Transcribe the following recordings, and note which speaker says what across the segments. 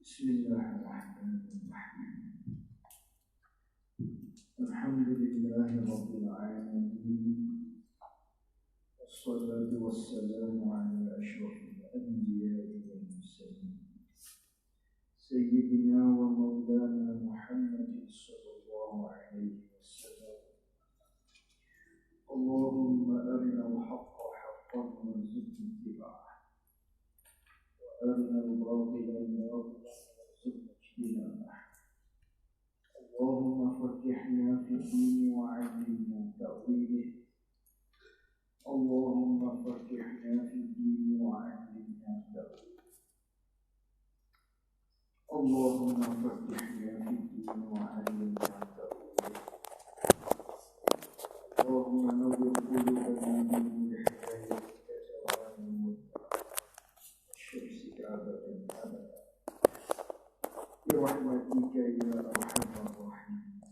Speaker 1: Bismillahirrahmanirrahim. Alhamdulillahi rabbil alamin. Wassalatu wassalamu ala asyrafil anbiya'i wal mursalin. Sayyidina wa maulana Muhammadin sallallahu alaihi wasallam. Allahumma arina al-haqqa haqqan warzuqna ittiba'ah. Wa arina al-batila batilan warzuqna ijtinabah. Allahumma faqqihna fi din wa 'allimna ta'wilih. Allahumma faqqihna fi din wa 'allimna ta'wilih. Allahumma faqqihna fi din wa 'allimna ta'wilih. Allahumma nawwir qulubana bi hidayatika wa nur syamsika abadan abada. Bi rahmatika ya arhamar rahimin.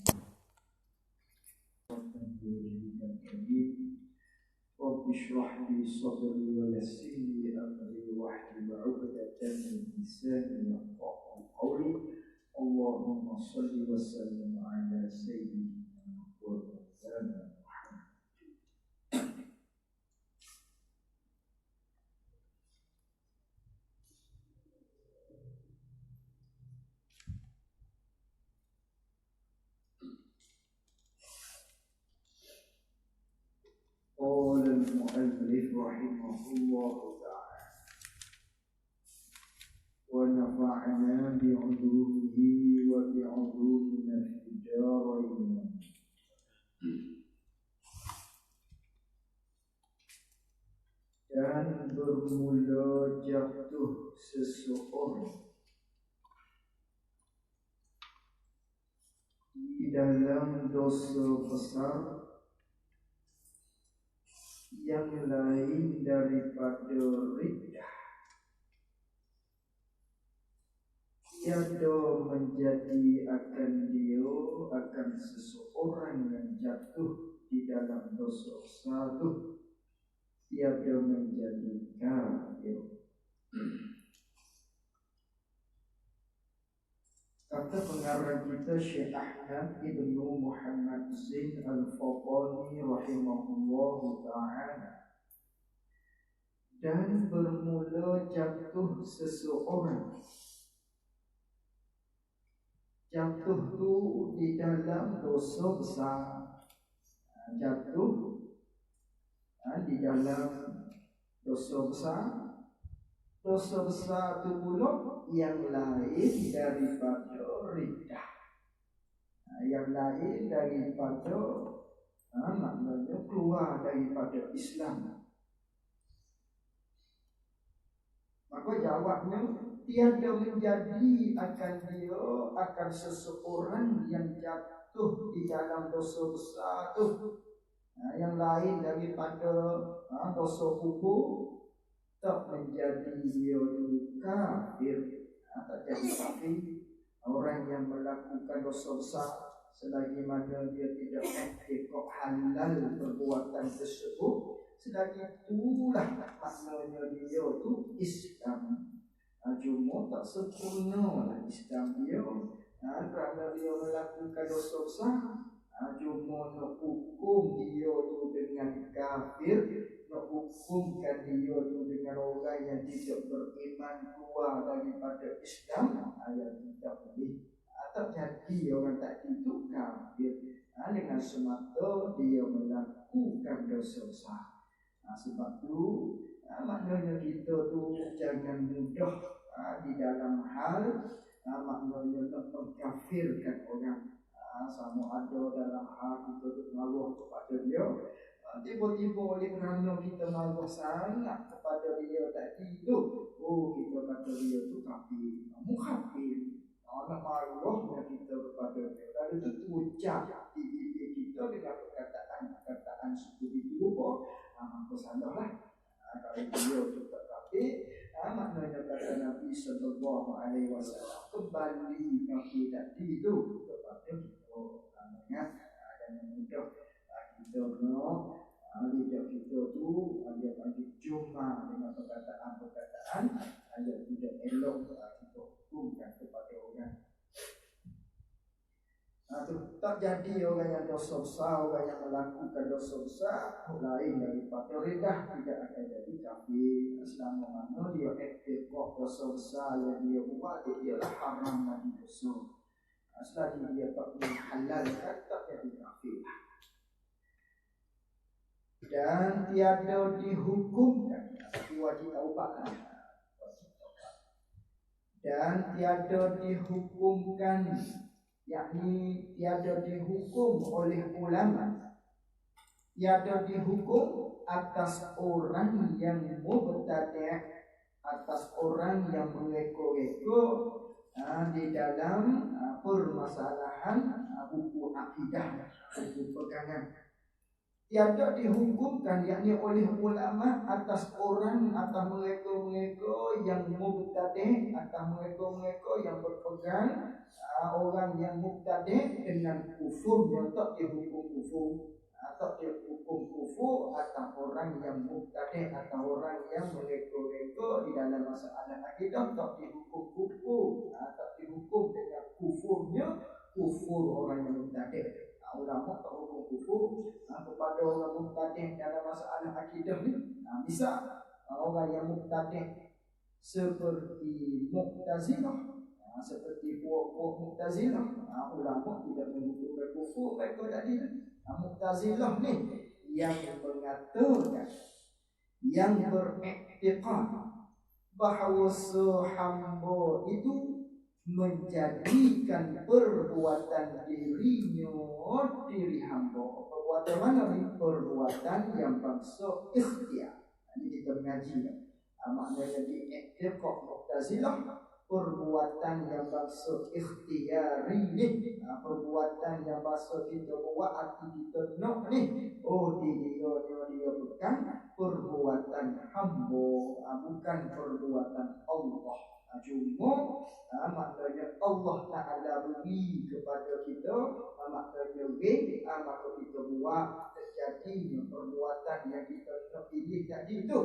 Speaker 1: Rabbi shrah li sadri wa yassir li amri wahlul 'uqdatam min lisani yafqahu qawli. Allahumma shalli wa sallim ala sayyidina wa maulana Muhammad. قال المؤلف رحمه الله تعالى ونفعنا بعلومه وبعلومنا في الدارين. Dan bermula jatuh seseorang di dalam dosa besar yang lain daripada riddah, tiada menjadi akan seseorang yang jatuh di dalam dosa besar itu tiada menjadi kafir. Kata pengarang kita Syekh Ahmad Ibnu Muhammad Zain Al-Fatani rahimahullahu ta'ala, dan bermula jatuh seseorang, jatuh tu di dalam dosa besar, jatuh di dalam dosa besar. Dosa besar itu pula yang lain daripada riddah, yang lain daripada maknanya keluar daripada Islam. Maka jawabnya, tiada menjadi akan seseorang yang jatuh di dalam dosa besar itu yang lain daripada dosa kubur, tak menjadi dia itu kafir, tak jadi kafir. Orang yang melakukan dosa besar selagi mana dia tidak mengikut halal perbuatan tersebut, selagi itulah maknanya dia itu Islam. Cuma tak sempurna Islam dia, kerana dia melakukan dosa besar. Cuma nak hukum dia tu dengan kafir, nak hukumkan dia tu dengan orang yang tidak beriman keluar daripada Islam, yang tidak boleh. Tak jadi orang tak itu kafir dengan semata dia melakukan dosa besar. Sebab tu maknanya kita tu jangan mudah di dalam hal maknanya nak mengkafirkan orang. Sama ada dalam hal kita bermaluh kepada dia, tiba-tiba oleh kerana kita maluh sangat kepada dia tadi tu, kita kata dia tu kafir, mukhafir. Nak maluhnya kita kepada dia, lalu tentu ucap di bibir kita dengan perkataan seperti itu, maka salahlah. Kalau dia tu tak kafir, maknanya kata Nabi sallallahu alaihi wasallam, kembali kafir tadi itu kepada kita. Dan mudah kita nak lidah kita tu dia panggil cuma dengan perkataan kesalahan yang tidak elok kita hukumkan kepada orang. Tak jadi orang yang dosa besar, orang yang melakukan dosa besar lain daripada redah, tidak akan jadi kafir selama mana dia ekor dosa besar yang dia buat dia haram lagi dosa. Selagi dia tak menghalalkan, tak jadi kafir. Dan tiada dihukumkan, wajib taubat. Dan tiada dihukumkan, yakni tiada dihukum oleh ulama, tiada dihukum atas orang yang mubtadi', atas orang yang mengeko-eko di dalam permasalahan buku akidah, buku pegangan. Tiada dihukumkan, yakni oleh ulama, atas orang atau mengeko-mengeko yang mubtadi', atau mengeko-mengeko yang berpegang orang yang mubtadi' dengan kufur, yang tak dihukum kufur, atau dihukum kufur atau orang yang mubtadi' atau orang yang mengeko-mengeko di dalam masalah akidah tak dihukum kufur, tak dihukum dengan kufurnya kufur orang yang mubtadi'. Ulama tak hukum kufur kepada orang mubtadi' dalam masalah akidah ni. Bisa orang yang mubtadi' seperti Mu'tazilah, seperti puak-puak Mu'tazilah, ulama tidak menghukum kufur mereka tadi. Mu'tazilah ni yang mengatakan, yang beriktikad bahawa hamba itu menjadikan perbuatan dirinya diri hamba. Perbuatan mana ni? Perbuatan yang bangsa ikhtiar. Ini kita mengaji. Maknanya di i'tiqad Mu'tazilah, perbuatan yang bangsa ikhtiari ni, perbuatan yang bangsa kita buat hati kita nak ni, dia bukan perbuatan hamba, bukan perbuatan Allah. Cuma maknanya Allah Ta'ala beri kepada kita, maknanya maka kita buat terjadinya perbuatan yang kita nak pilih tadi itu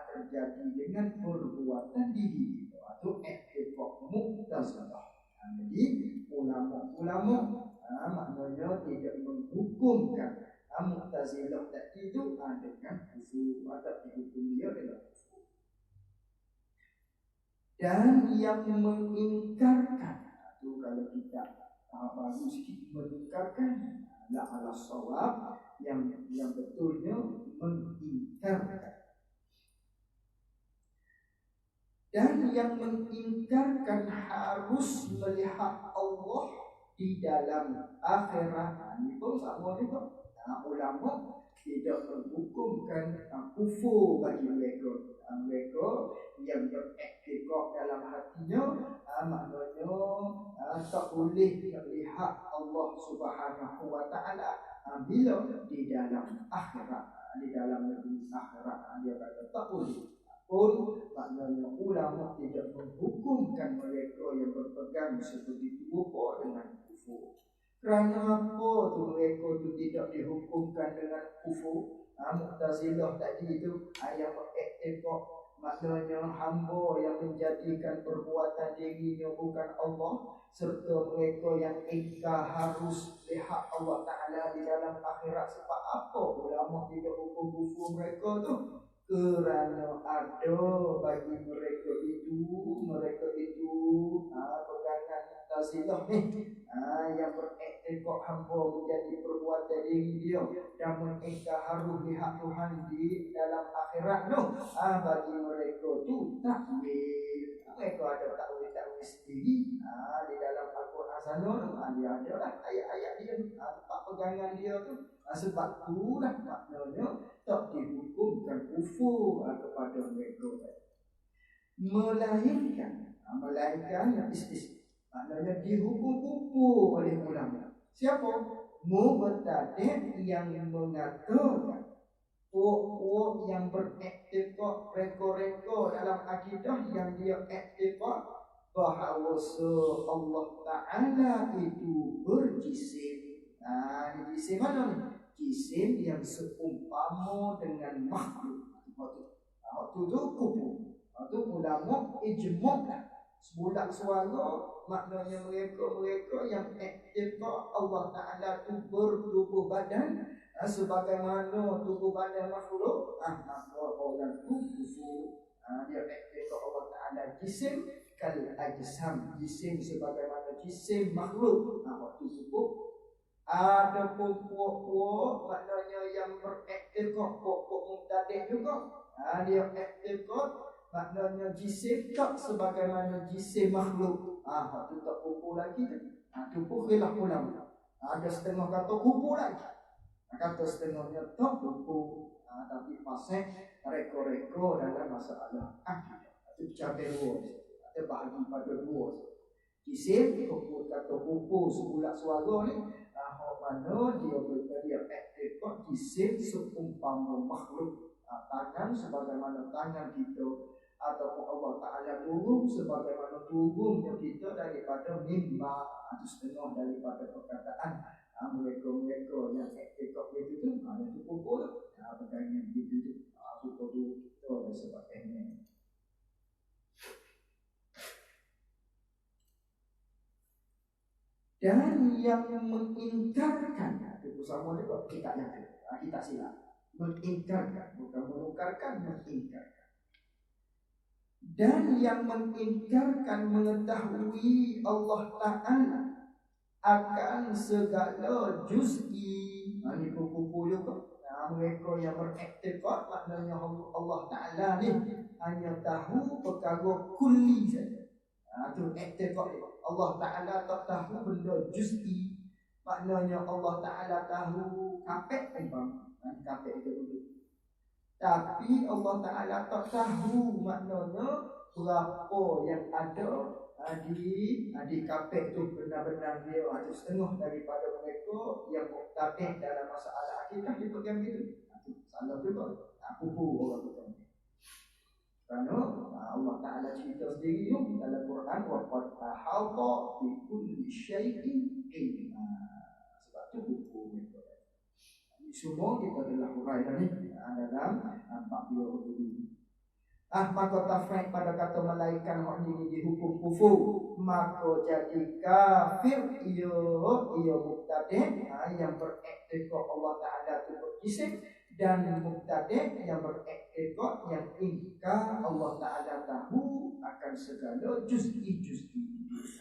Speaker 1: terjadi dengan perbuatan diri kita. Itu i'tiqad Mu'tazilah. Jadi ulama-ulama maknanya tidak menghukumkan Mu'tazilah tadi itu dengan kufur, atau dihukum dia dengan kufur. Dan yang mengingkarkan itu, kalau kita baru sikit mengingkarkan, la ala shawab, yang betulnya mengingkarkan. Dan yang mengingkarkan harus melihat Allah di dalam akhirat. Itu sama juga. Ulama tidak menghukumkan kufur bagi mereka. Mereka yang beriktikad dalam hatinya, maknanya tak boleh melihat Allah Subhanahu wa Ta'ala bila di dalam akhirat, di dalam negeri akhirat. Dia kata tak boleh. Pun maknanya ulama tidak menghukumkan mereka yang berpegang seperti itu dengan kufur. Kerana apa tu mereka tu tidak dihukumkan dengan kufur? Mu'tazilah tadi itu yang beriktikad, maknanya hamba yang menjadikan perbuatan dirinya bukan Allah, serta mereka yang ingkar harus lihat Allah Ta'ala di dalam akhirat. Sebab apa ulama tidak hukum kufur mereka tu? Kerana ada bagi mereka itu pegangan Mu'tazilah ni yang beriktikad hamba menjadi perbuatan diri dia dan mengingkar harus lihat Tuhan di dalam akhirat tu. Bagi mereka tu takwil. Mereka ada takwil sendiri di dalam Al-Quran sana. Dia ada lah ayat-ayat dia, tempat pegangan dia tu. Sebab itulah maknanya tak dihukumkan kufur kepada mereka. Melainkan maknanya dihukum kufur oleh ulama. Siapa? Mubtadi' yang mengatakan, puak-puak yang beriktikad reko-reko dalam akidah, yang dia iktikad bahawa Allah Ta'ala itu berjisim. Jisim mana ni? Jisim yang seumpama dengan makhluk. Waktu tu kufur. Waktu ulama ijma' sebulat suara, maknanya mereka yang iktikad Allah Ta'ala tu bertubuh badan sebagaimana tubuh badan makhluk, maka orang tu kufur. Dia iktikad Allah Ta'ala jisim kal ajsam, jisim sebagaimana jisim makhluk, waktu kufur. Ada puak-puak maknanya yang berektikad puak-puak mubtadi' juga. Dia iktikad maknanya jisim tak sebagaimana jisim makhluk. Itu tak kupu lagi tu. Tu khilaf ulama. Ada setengah kata kupu lagi. Kata setengahnya tak kupu. Tapi pasal reko-reko dalam masalah akidah. Itu cabai dua. Ada bagi pada dua. Jisim kupu kata kupu sebulat suara ni. Mana dia iktikad jisim seumpama makhluk. Tangan sebagaimana tangan kita, ataupun Allah Ta'ala turun sebagaimana turunnya kita daripada mimbar. Itu setengah daripada perkataan mereka-mereka yang iktikad itu ada tu pukul pertanyaan itu suka tu kita dan sebagainya. Dan yang mengingkarkan itu sama juga kita yang kita silap mengingkarkan, bukan menukarkan, mengingkarkan. Dan yang mengingkarkan mengetahui Allah Ta'ala akan segala juz'i. Ini kupu-kupu juga. Mereka yang beriktikad maknanya Allah Ta'ala ni hanya tahu perkara kulli saja. Itu iktikad dia. Allah Ta'ala tak tahu benda juz'i. Maknanya Allah Ta'ala tahu kapek kapek itu dulu. Tapi Allah Ta'ala tak tahu maknanya berapa yang ada di kapek itu benar-benar dia ada setengah daripada mereka yang muktabih dalam masalah akidah dia pegang gitu. Salah juga. Kupu orang pegang. Kerana Allah Ta'ala cerita sendiri dalam Quran waqad ahata bi kulli syai'in ilma. Sebab tu kupu mereka. Semua kita telah huraikan dalam 40 ini. Maka tafsir pada kata malaikat hak ini dihukum kufur, maka jadi kafir ia mubtadi' yang beriktikad Allah Ta'ala itu berjisim, dan mubtadi' yang beriktikad yang ingkar Allah Ta'ala tahu akan segala juz'i.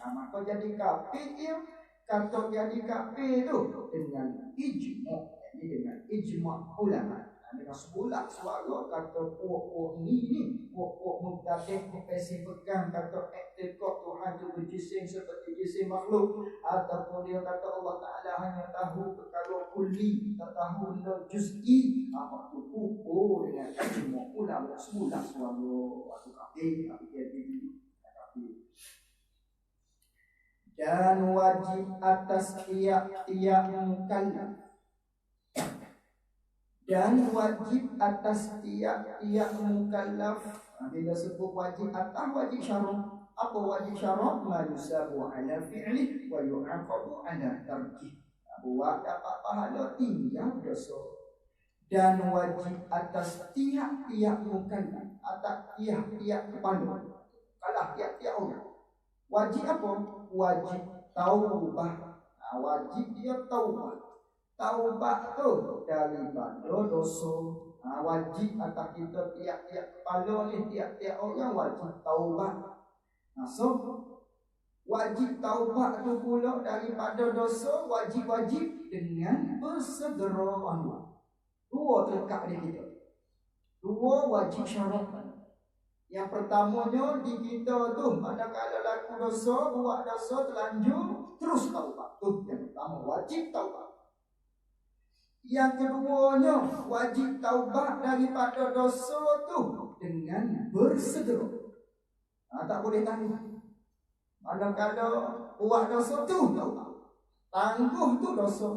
Speaker 1: Maka jadi kafir ia kata jadi kafir itu dengan ijma'. Dengan ijma' ulama, dengan sebulat suara kata puak-puak ni puak-puak mubtadi' profesi pegang kata iktikad Tuhan itu berjisim seperti jisim makhluk, ataupun dia kata Allah Ta'ala hanya tahu perkara kulli, tak tahu benda juz'i. Waktu pukul dengan ijma' ulama sebulat suara waktu kafir. Dan wajib atas tiap-tiap mukallaf, dan wajib atas tiap-tiap mukallaf. Bila sebut wajib atas, wajib syarat. Apa wajib syarat? Ma yusabu ala fi'li wa yu'aqabu ala tarkih. Buat dapat pahala, tinggal dosa. Dan wajib atas tiap-tiap mukallaf, atas tiap-tiap kepala, kalah tiap-tiap orang. Wajib apa? Wajib taubah. Wajib dia taubah. Taubat tu daripada dosa. Wajib atas kita tiap-tiap kepala ni, tiap-tiap orang wajib taubat. So wajib taubat tu pula daripada dosa, wajib-wajib dengan bersegera. Dua terlekat di kita. Dua wajib syarat. Yang pertamanya di kita tu, manakala laku dosa, buat dosa terlanjur, terus taubat. Tu yang pertama, wajib taubat. Yang keduanya, wajib taubat daripada dosa tu dengan bersegera. Tak boleh tangguh. Manakala buat dosa tu taubat, tangguh tu dosa,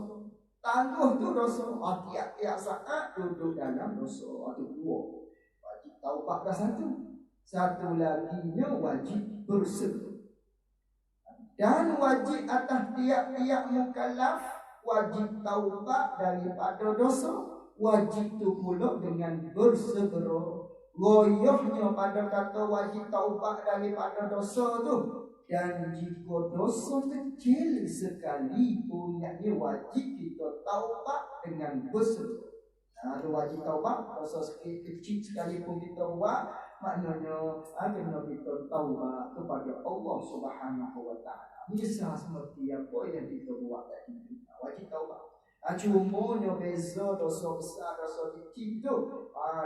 Speaker 1: tiap-tiap saat duduk dalam dosa. Itu dua. Wajib taubat dah satu laginya wajib bersegera. Dan wajib atas tiap-tiap mukallaf wajib taubat daripada dosa. Wajib tu pula dengan bersegera. Goyohnya pada kata wajib taubat daripada dosa tu. Dan jika dosa kecil sekalipun, yakni wajib kita taubat dengan besar. Ada wajib taubat, dosa kecil sekalipun kita buat, maknanya kena kita taubat kepada Allah Subhanahu Wa Taala. Misal seperti apa yang kita buat tadi, wajib taubat. Cumanya beza dosa besar, dosa kecil tu.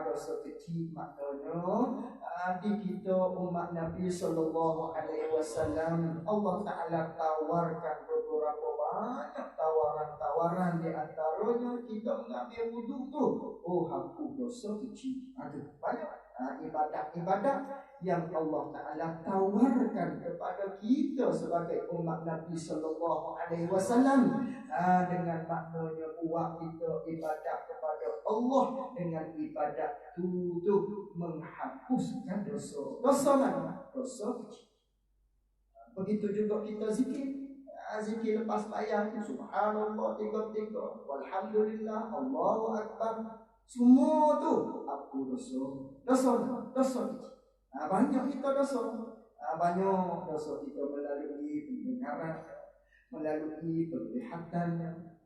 Speaker 1: Dosa kecil maknanya di kita umat Nabi Sallallahu Alaihi Wasallam, Allah Taala tawarkan beberapa banyak tawaran-tawaran, di antaranya kita mengambil wudhu tu. Oh, aku dosa kecil. Ada banyak ibadat-ibadat yang Allah Ta'ala tawarkan kepada kita sebagai umat Nabi Sallallahu Alaihi Wasallam, dengan maknanya buat kita ibadat kepada Allah dengan ibadat tu menghapuskan dosa mana? Dosa kecil. Begitu juga kita zikir. Zikir lepas bayar, subhanallah 3 walhamdulillah, Allahu Akbar. Semua tu aku dosa kecil. Banyak kita dosa. Banyak dosa kita melalui pendengaran, melalui penglihatan,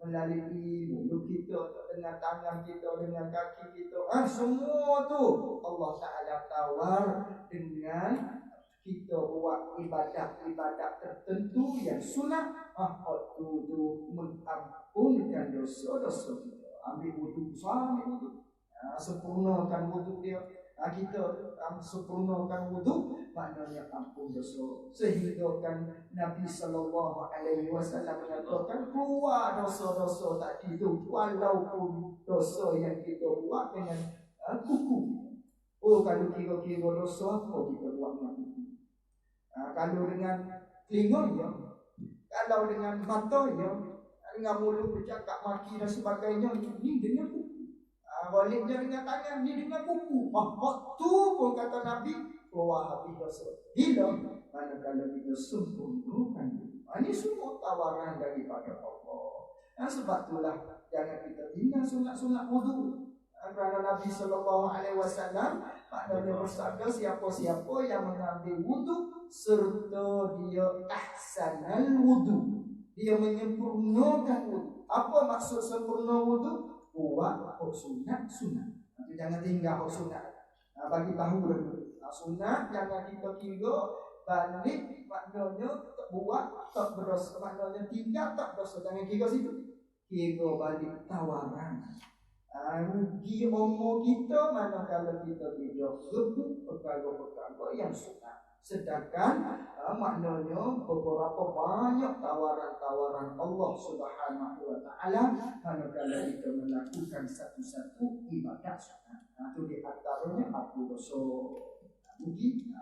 Speaker 1: melalui mulut kita, dengan tangan kita, dengan kaki kita. Semua tu Allah Ta'ala tawar dengan kita buat ibadat-ibadat tertentu yang sunat. Itu mengampunkan dosa-dosa kita. Ambil wudhu, sempurnakan wudhu dia. Kita sempurnakan wudhu, maknanya ampun dosa. Sehingga kan Nabi Sallallahu Alaihi Wasallam mengatakan, keluar dosa-dosa tadi itu, walaupun dosa yang kita buat dengan kuku. Kalau kira-kira dosa apa kita buat dengan kuku? Kalau dengan telinga ya, kalau dengan mata ya, dengan mulut bercakap maki dan sebagainya, ini dengan kuku. Baliknya dengan tangan, ini dengan kuku. Waktu pun kata Nabi, keluar habis dosa. Bila? Manakala kita sempurnakan. Ini semua tawaran daripada Allah. Sebab itulah jangan kita tinggal sunat-sunat wudu. Kerana Nabi Sallallahu Alaihi Wasallam maknanya bersabda, siapa-siapa yang mengambil wudu serta dia ahsanal wudu, dia menyempurnakan wudu. Apa maksud sempurna wudu? Buat sunat. Tapi jangan tinggal sunat. Bagi tahu dulu. Sunat jangan kita kira balik, maknanya buat tak berdosa, maknanya tinggal tak berdosa. Jangan kira situ. Kira balik tawaran. Rugi umur kita manakala kita tidak sebut perkara-perkara yang sunat. Sedangkan maknanya beberapa banyak tawaran-tawaran Allah Subhanahu Wa Taala manakala kita melakukan satu-satu ibadat sunat. Itu di antaranya aku dosa rugi.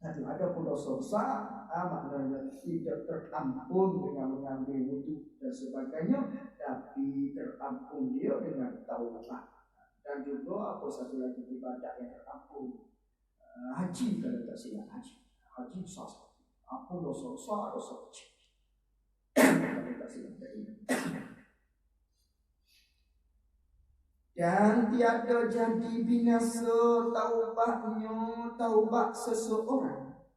Speaker 1: Ada pun dosa besar, maknanya tidak terampun dengan mengambil wudhu dan sebagainya, tapi terampun dia dengan taubat. Dan juga apa satu lagi ibadat yang terampun, haji. Kalau tak silap haji besar. Apa dosa besar, dosa kecil. Kalau tak silap tadi. Dan tiada jadi binasa taubat seseorang.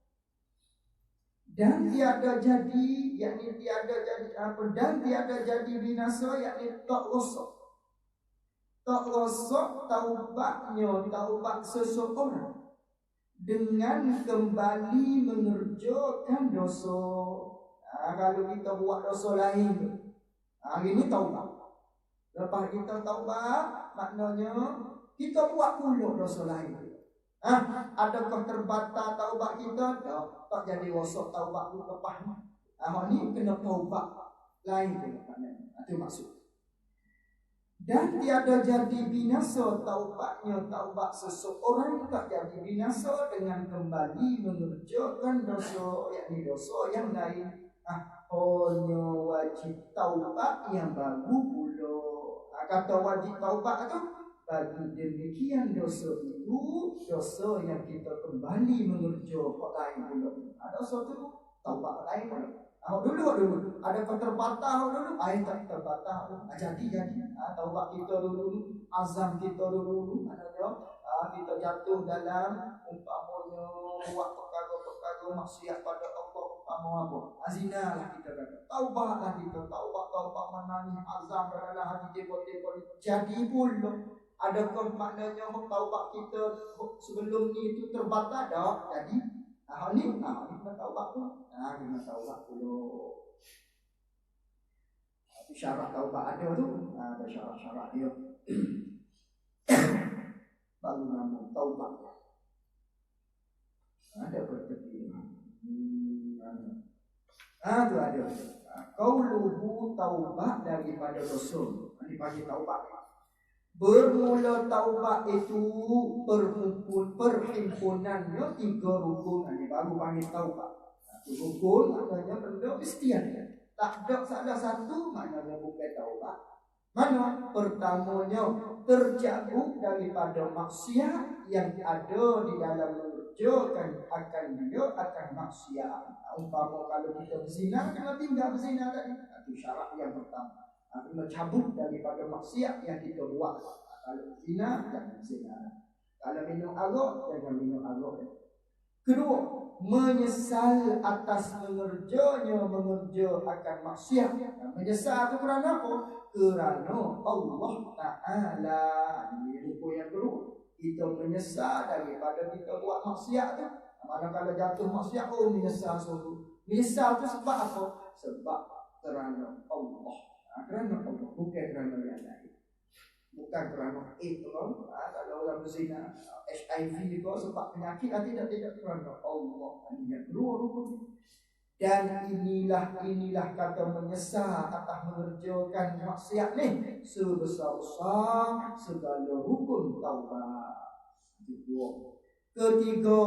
Speaker 1: Dan tiada jadi, yakni tiada jadi apa? Dan tiada jadi binasa, yakni tak rosak. Tak rosak taubat seseorang dengan kembali mengerjakan dosa. Kalau kita buat dosa lain, hari ini taubat. Lepas kita taubat, maknanya kita buat pula dosa lain. Adakah terbatal taubat kita? Tak jadi rosak taubat tu lepas ni. Ni kena taubat lain pula maknanya. Itu maksud. Dan tiada jadi binasa taubat seseorang, tak jadi binasa dengan kembali mengerjakan dosa, yakni dosa yang lain. Hanya wajib taubat yang baru pula. Kata wajib taubat tu, bagi demikian dosa itu, yang kita kembali mengerjakan lain pula. Dosa tu taubat lain pula. Dulu. Ada terbatas dulu. Tak terbatas. Jadi. Taubat kita dulu. Azam kita dulu. Kita jatuh dalam umpamanya buat perkara-perkara maksiat pada Allah, umpama apa? Zina lah kita kata. Taubatlah kita. Taubat menangis azam dalam hati tiba-tiba. Jadi pula. Adakah maknanya taubat kita sebelum ni itu terbatas dah? Jadi ni kita taubat pun. Kita taubat dulu. Syarat taubat ada tu. Ada syarat-syarat dia. Baru nama taubat. Ada pertanyaan. Tu ada. Qauluhu taubat daripada dosa. Ini bagi taubat. Bermula taubat itu perhimpunannya 3 rukun. Ini baru panggil taubat. Rukun maknanya benda mesti ada. Tak ada salah satu maknanya bukan taubat. Mana? Pertamanya terjauh daripada maksiat yang ada di dalam mengerjakan akan dia akan maksiat. Umpama kalau kita berzina, kena tinggal berzina tadi. Itu syarat yang pertama. Mencabut daripada maksiat yang kita buat. Kalau berzina, jangan berzina. Kalau minum arak, jangan minum arak. Kedua, menyesal atas mengerja akan maksiat. Menyesal itu kerana apa? Kerana Allah Ta'ala. Ini rukun yang kedua. Kita menyesal daripada kita buat maksiat tu. Manakala jatuh maksiat, menyesal sungguh. Menyesal tu sebab apa? Sebab kerana Allah. Kerana Allah, bukan kerana yang lain. Bukan kerana itu kalau orang berzina HIV itu sebab penyakit tidak kerana Allah. Ini yang kedua rukun. Dan inilah kata menyesal atas mengerjakan maksiat ni sebesar-besar segala rukun taubat. Ketiga,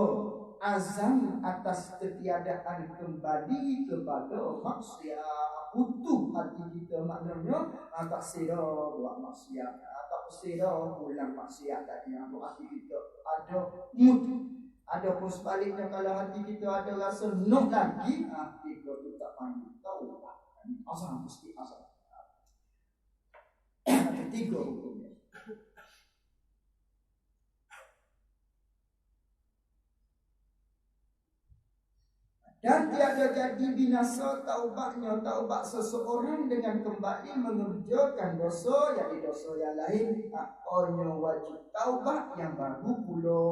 Speaker 1: azam atas ketiadaan kembali kepada maksiat. Utuh hati kita maknanya tak sedar buat maksiat, tak sedar ulang maksiat tadi. Hati kita ada mutu. Ada pun sebaliknya kalau hati kita ada rasa nak lagi, kita tu tak panggil taubat. Azam mesti azam. Ketiga hukumnya. Dan tiada jadi binasa taubatnya taubat seseorang dengan kembali mengerjakan dosa dosa yang lain. Hanya wajib taubat yang baru pula.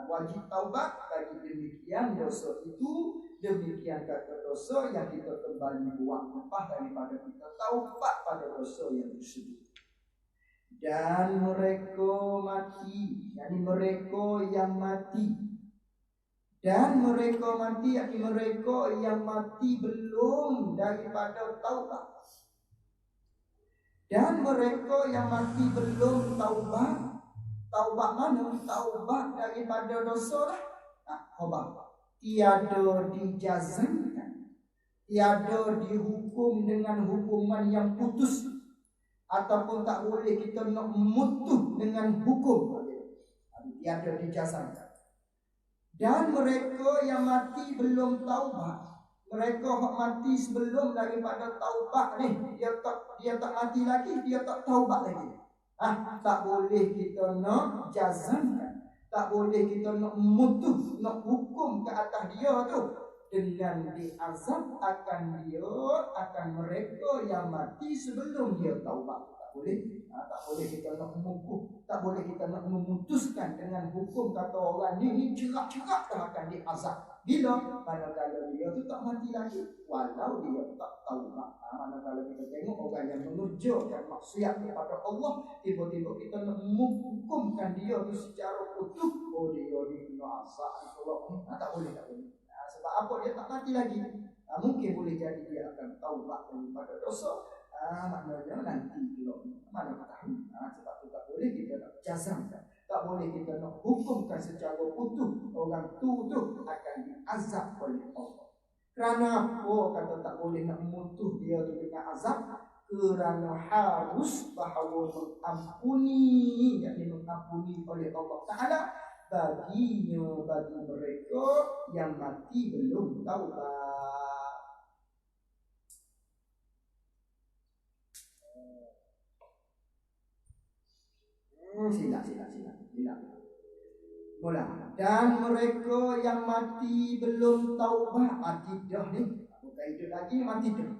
Speaker 1: Wajib taubat bagi demikian dosa itu, demikian kata dosa yang kita kembali buat lepas daripada kita taubat pada dosa yang tersebut. Dan mereka mati, yakni mereka yang mati. Dan mereka mati, yakni mereka yang mati belum daripada taubat. Dan mereka yang mati belum taubat. Taubat mana? Taubat daripada dosa lah. Tiada dijazamkan, tiada dihukum dengan hukuman yang putus, ataupun tak boleh kita nak memutus dengan hukum. Tiada dijazamkan. Dan mereka yang mati belum taubat, mereka yang mati sebelum daripada taubat ni, dia tak mati lagi, dia tak taubat lagi. Tak boleh kita nak jazamkan, tak boleh kita nak memutus, nak hukum ke atas dia tu dengan diazab akan dia, akan mereka yang mati sebelum dia taubat. Tak boleh. Tak boleh kita nak mengukuh, tak boleh kita nak memutuskan dengan hukum kata orang ni cerak-cerak dah akan diazab. Bila? Manakala dia tu tak mati lagi, walau dia tak taubat. Manakala kita tengok orang yang mengerjakan maksiat kepada Allah, tiba-tiba kita nak menghukumkan dia tu secara utuh, dia kena azab Allah. Tak boleh. Sebab apa? Dia tak mati lagi. Mungkin boleh jadi dia akan taubat daripada dosa. Maknanya nanti kalau mana tahu. Sebab tu tak boleh kita nak jazamkan, tak boleh kita nak hukumkan secara utuh orang tu akan diazab oleh Allah. Kerana apa kata tak boleh nak memutuh dia tu dengan azab? Kerana harus bahawa mengampuni, yakni mengampuni oleh Allah Ta'ala bagi mereka yang mati belum taubat. Sila. Mula. Dan mereka yang mati belum taubat, mati dah ni. Bukan hidup lagi, mati dah.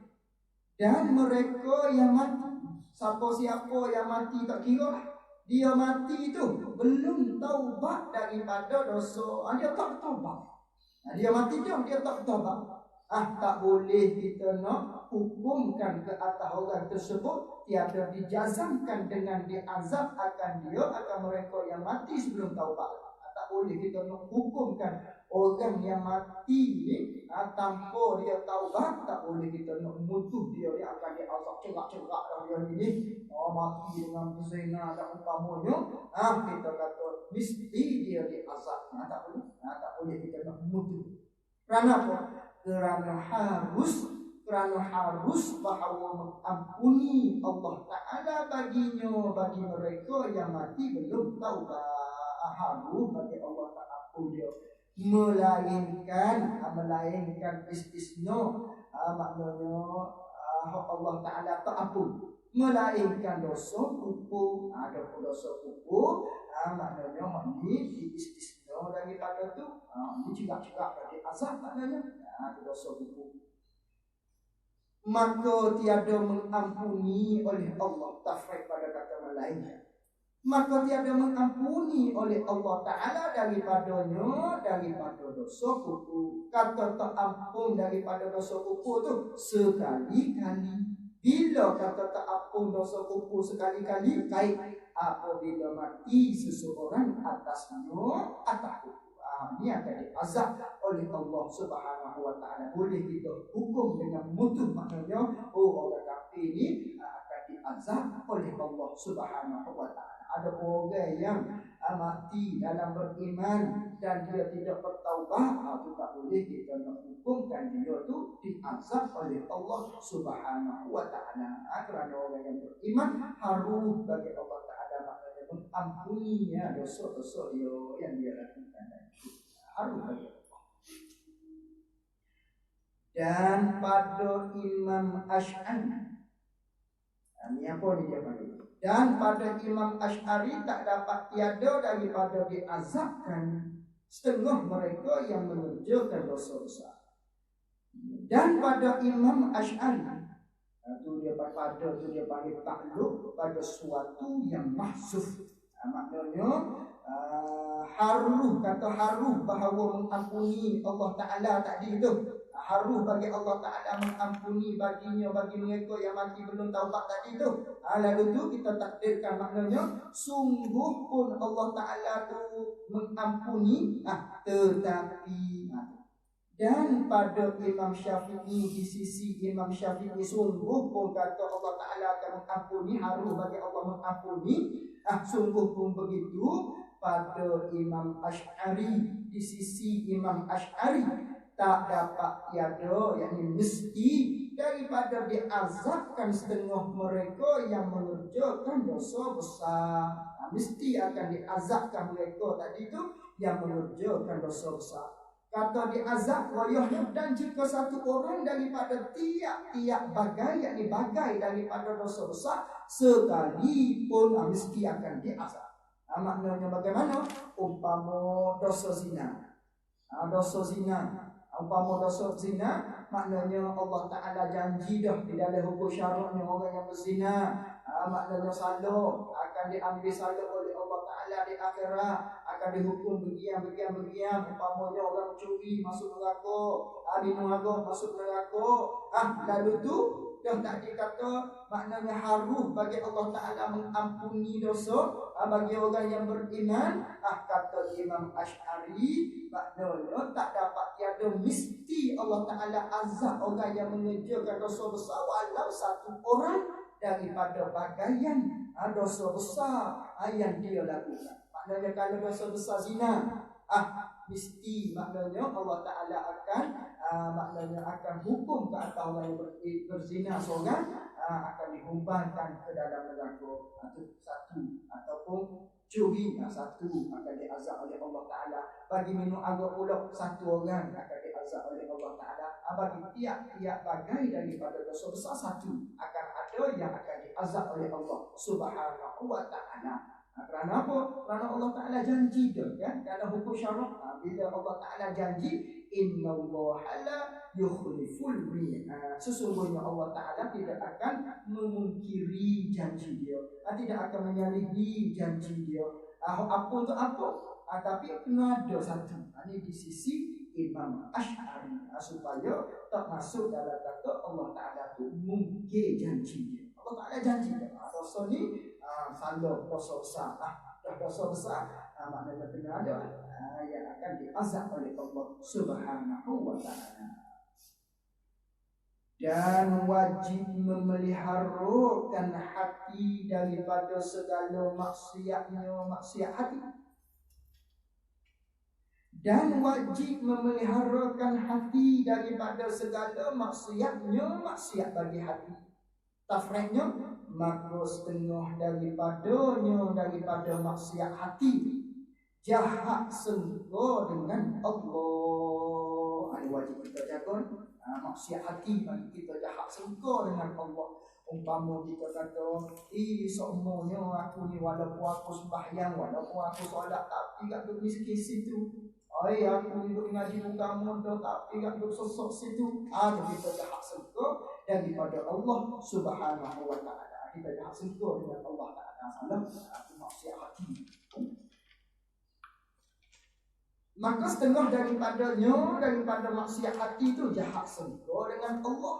Speaker 1: Dan mereka yang mati, siapa yang mati tak kira lah. Dia mati tu belum taubat daripada dosa. Dia tak taubat. Dia mati dah, dia tak taubat. Tak boleh kita nak hukumkan ke atas orang tersebut, tiada dijazamkan dengan diazab akan mereka yang mati sebelum taubat. Tak boleh kita nak hukumkan orang yang mati ni tanpa dia taubat. Tak boleh kita nak mutuh dia akan diazab cerak-cerak dah dia ni. Mati dengan berzina dan umpamanya. Kita kata mesti dia diazab. Tak boleh kita nak mutuh. Kerana apa? Kerana harus bahawa mengampuni Allah Ta'ala bagi mereka yang mati belum taubat. Harus bagi Allah Ta'ala ampun dia, melainkan istisna, maknanya Allah Ta'ala tak ampun, melainkan dosa kupu. Ada pun dosa kupu, maknanya ini diistisna daripada tu. Ini cegak-cegak dari azab, maknanya dosa kupu. Maka tiada mengampuni oleh Allah. Tafsir pada kata lainnya, maka tiada mengampuni oleh Allah Ta'ala daripada dosa kupu. Kata tak ampun daripada dosa kupu tu sekali-kali. Bila kata tak ampun dosa kupu sekali-kali, baik apabila mati seseorang atas kupu. Ini akan diazab oleh Allah Subhanahu Wa Ta'ala. Boleh kita hukum dengan mutuh, maknanya orang kafir ini akan diazab oleh Allah Subhanahu Wa Ta'ala. Ada orang yang mati dalam beriman dan dia tidak bertaubat, itu tak boleh kita nak hukumkan dia tu diazab oleh Allah Subhanahu Wa Ta'ala. Kerana orang yang beriman harus bagi Allah Ta'ala maknanya mengampuni dosa-dosa dia yang dia lakukan. Harus bagi Allah. Dan pada Imam Asy'ari, ini apa ni dia panggil? Dan pada Imam Asy'ari tak dapat tiada daripada diazabkan setengah mereka yang mengerjakan dosa besar. Dan pada Imam Asy'ari dia panggil takluk pada suatu yang mahsuf. Maknanya haruh bahawa mengampuni Allah Ta'ala tadi tu. Haruh bagi Allah Ta'ala mengampuni bagi mereka yang mati belum taubat tadi tu. Lalu tu kita takdirkan maknanya sungguh pun Allah Ta'ala tu mengampuni, tetapi dan pada Imam Syafi'i, di sisi Imam Syafi'i sungguh pun kata Allah Ta'ala akan mengampuni, haruh bagi Allah mengampuni, sungguh pun begitu. Pada Imam Asy'ari, di sisi Imam Asy'ari tak dapat tiada, yakni mesti daripada diazabkan setengah mereka yang mengerjakan dosa besar. Mesti akan diazabkan mereka tadi tu yang mengerjakan dosa besar. Kata diazab wayahnya, dan jika satu orang daripada tiap-tiap bagai, yakni bagai daripada dosa besar sekalipun, mesti akan diazab. Maknanya bagaimana? Umpama dosa zina. Umpama dosa zina, maknanya Allah Ta'ala janji dah di dalam hukum syaraknya orang yang berzina, maknanya salah akan diambil salah oleh Allah Ta'ala di akhirat, akan dihukum begian. Umpamanya orang mencuri masuk neraka, minum arak masuk neraka. Lalu tu dah tak dikata maknanya haruh bagi Allah Ta'ala mengampuni dosa bagi orang yang beriman. Kata Imam Asy'ari, maknanya tak dapat tiada mesti Allah Ta'ala azab orang yang mengerjakan dosa besar walau satu orang daripada bagaian dosa besar yang dia lakukan. Maknanya kalau dosa besar zina, mesti maknanya Allah Ta'ala akan hukum ke atas orang yang berzina seorang, akan dihumbankan ke dalam neraka. Itu satu. Ataupun curi, satu akan diazab oleh Allah Ta'ala. Bagi minum arak pula, satu orang akan diazab oleh Allah Ta'ala. Bagi tiap-tiap bagai daripada dosa besar, satu akan ada yang akan diazab oleh Allah Subhanahu Wa Ta'ala. Kerana apa? Kerana Allah Ta'ala janji dia, kan? Dalam hukum syarak, bila Allah Ta'ala janji, innallaha la yukhliful mi'ad. Sesungguhnya Allah Ta'ala tidak akan memungkiri janji dia, tidak akan menyalahi janji dia. Apa untuk apa? Tapi kena ada satu. Ini di sisi Imam Asy'ari, supaya tak masuk dalam kata Allah Ta'ala tu mungkir janji dia. Allah Ta'ala janji dia. Rasul ni salah dosa besar, dah dosa besar, maknanya kena ada yang akan diazab oleh Allah Subhanahu wa Ta'ala. Dan wajib memeliharakan hati daripada segala maksiat hati. Dan wajib memeliharakan hati daripada segala maksiat bagi hati. Tafriknya, maka setengah daripada maksiat hati jahat sengko dengan Allah. Ini wajib kita jaga. Maksiat hati bagi kita jahat sengko dengan Allah. Umpama kita kata, semuanya aku ni walaupun aku sembahyang, walaupun aku solat, tapi kat duk miskin situ. Aku duduk ngaji agama dah, tapi kat duk sesok situ. Kita jahat sengko daripada Allah Subhanahu wa Ta'ala. Kita jahat sengko dengan Allah Ta'ala. Salam, aku maksiat hati. Maka setengah daripada maksiat hati itu jahat sengko dengan Allah.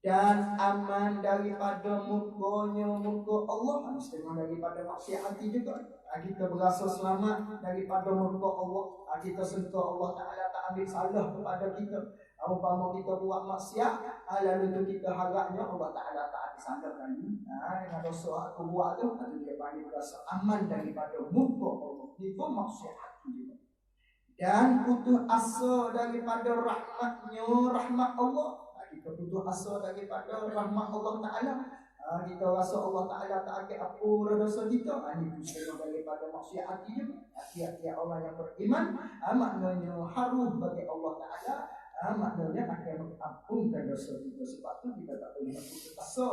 Speaker 1: Dan aman daripada muka Allah. Setengah daripada maksiat hati juga. Kita berasa selamat daripada muka Allah. Kita sengko Allah Ta'ala tak ambil salah kepada kita. Umpama kita buat maksiat, lalu tu kita harapnya Allah Ta'ala tak ambil salah kali. Dengan dosa aku buat tu, dia panggil berasa aman daripada muka Allah. Ini pun maksiat hati juga. Dan putus asa daripada rahmat Allah. Kita putus asa daripada rahmat Allah Ta'ala. Kita rasa Allah Ta'ala tak akan ampun dosa kita. Ini setengah daripada maksiat hati juga. Hati-hati orang yang beriman, maknanya harus bagi Allah Ta'ala, maknanya akan mengampunkan dosa kita. Sebab tu kita tak boleh putus asa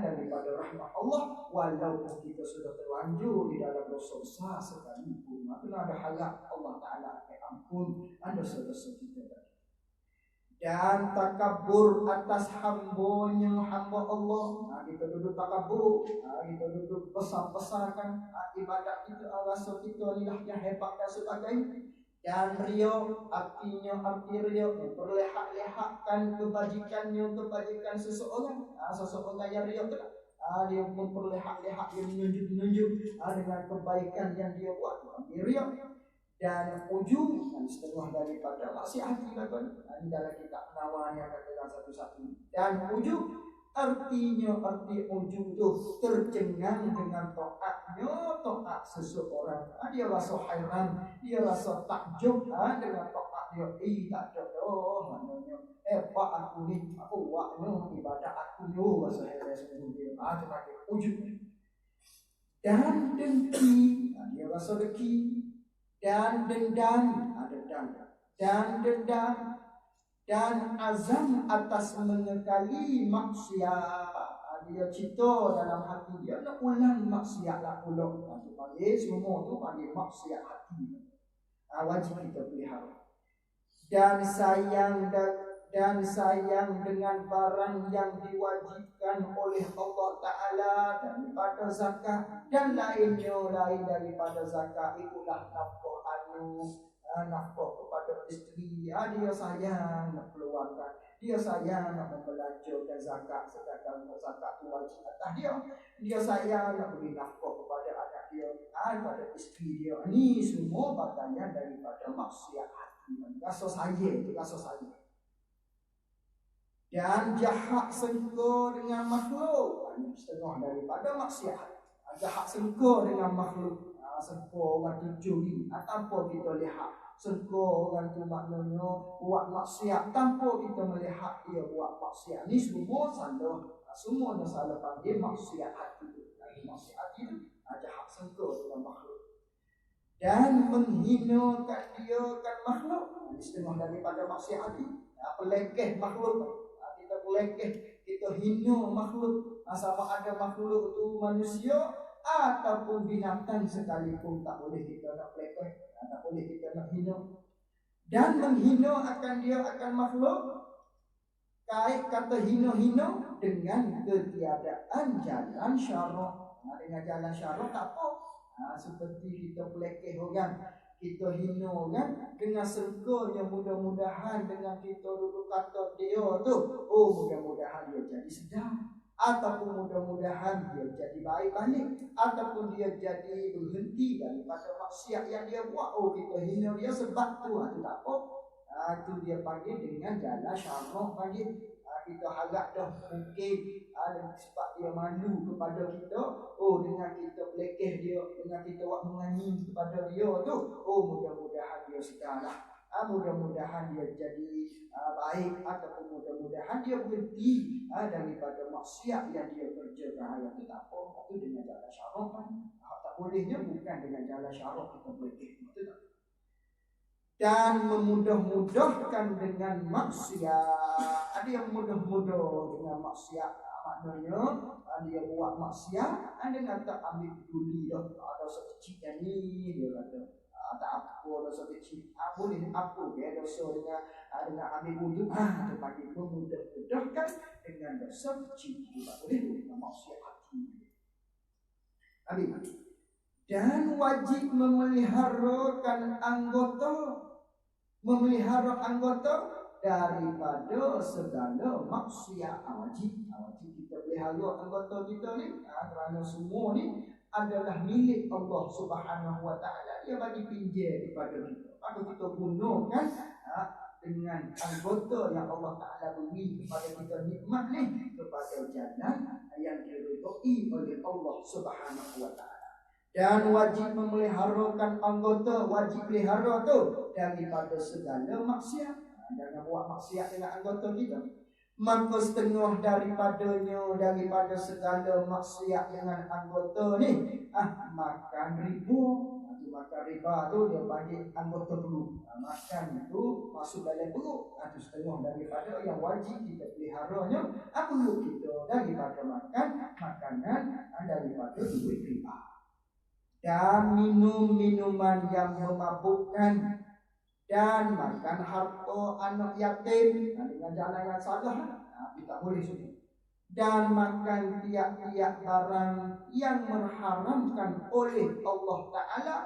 Speaker 1: daripada rahmat Allah, walaupun kita sudah terlanjur di dalam dosa besar sekalipun. Maka ada harap Allah Ta'ala akan ampun dosa-dosa kita. Dan takabur atas hamba Allah. Kita duduk takabur, kita duduk besar-besarkan ibadat kita, rasa kita ni lah yang hebat dan sebagainya. Dan riya, arti riya memperlihatkan kebajikan seseorang. Seseorang yang riya tu dia memperlihat, dia menunjuk dengan kebaikan yang dia buat. Riya. Dan ujub, setengah daripada maksiat hati lakukan. Ini dalam kitab Nawawi yang katakan satu-satu. Dan ujub, arti ujub itu tercengang dengan taat seseorang. Dia rasa hairan, dia rasa takjub dengan taat dia. Tak ada dah, maknanya pak aku ni, aku buatnya ibadat aku ni, rasa hairan semua dia. Itu ujub. Dan dengki, dia rasa dengki. Dan dendam, dan azam atas mengekali maksiat. Dia cita dalam hati dia nak ulang maksiat lah pula. Panggil semua tu panggil maksiat hati. Wajib kita pelihara. Dan sayang dengan barang yang diwajibkan oleh Allah Ta'ala daripada zakat dan lain daripada zakat. Itulah nafkah kepada isteri. Dia sayang nak keluarkan, dia sayang nak membelanjakan zakat, sedangkan zakat itu wajib atas dia. Dia sayang nak beri nafkah kepada anak dia, kepada isteri dia. Ini semua bagian daripada maksiat hati. Rasa sayang. Dan jahat sengko dengan makhluk, setengah daripada maksiat. Jahat sengko dengan makhluk, sengko orang tu curi tanpa kita lihat, sengko orang tu maknanya buat maksiat tanpa kita melihat dia buat maksiat. Ini semua salah, semuanya salah panggil maksiat hati. Maksiat hati itu jahat sengko dengan makhluk. Dan menghinakan dia kan makhluk, setengah daripada maksiat hati. Pelekeh makhluk, kita hina makhluk. Sama ada makhluk itu manusia ataupun binatang sekalipun tak boleh kita nak pelekeh, tak boleh kita nak hina. Dan menghina akan dia akan makhluk, kait kata hina-hina dengan ketiadaan jalan syarak. Dengan jalan syarak tak apa. Seperti kita pelekeh orang, kita hina orang dengan sangka yang mudah-mudahan dengan kita duduk kata dia tu, oh mudah-mudahan dia jadi sedar, ataupun mudah-mudahan dia jadi baik balik, ataupun dia jadi berhenti daripada maksiat yang dia buat. Oh kita hina dia sebab tu, itu tak apa. Itu dia panggil dengan jalan syarak panggil. Kita harap dah mungkin sebab dia malu kepada kita, oh dengan kita pelekeh dia, dengan kita buat menganyi kepada dia tu, oh mudah-mudahan dia sedarlah, mudah-mudahan dia jadi baik, ataupun mudah-mudahan dia berhenti daripada maksiat yang dia kerjakan. Itu tak apa, itu dengan jalan syarak kan. Tak bolehnya bukan dengan jalan syarak kita pelekeh, betul tak? Dan memudah-mudahkan dengan maksiat. Ada yang mudah-mudah dengan maksiat, maknanya dia buat maksiat, dia kata ambil peduli dah, dosa kecil yang ni, dia kata tak apa dosa kecil, boleh apa dia dosa dengan ambil wudu, itu panggil memudah-mudahkan dengan dosa kecil. Tak boleh dengan maksiat hati. Habis. Dan wajib memeliharakan memelihara anggota daripada segala maksiat. Wajib kita pelihara anggota kita ni, kerana semua ni adalah milik Allah Subhanahu Wa Taala. Dia bagi pinjam kepada kita, maka kita gunakan dengan anggota yang Allah Taala beri kepada kita nikmat ni kepada jalan yang diridhai oleh Allah Subhanahu Wa Taala. Dan wajib memeliharakan anggota, wajib pelihara tu daripada segala maksiat. Jangan buat maksiat dengan anggota kita. Maka setengah daripada segala maksiat dengan anggota ni, makan riba. Makan riba tu dia panggil anggota perut. Makan itu masuk dalam perut. Itu setengah daripada yang wajib kita peliharanya. Perut kita daripada makan makanan daripada duit riba. Dan minum minuman yang memabukkan, dan makan harta anak yatim dengan jalan yang salah, tapi tak boleh semua. Dan makan tiap-tiap barang yang mengharamkan oleh Allah Ta'ala,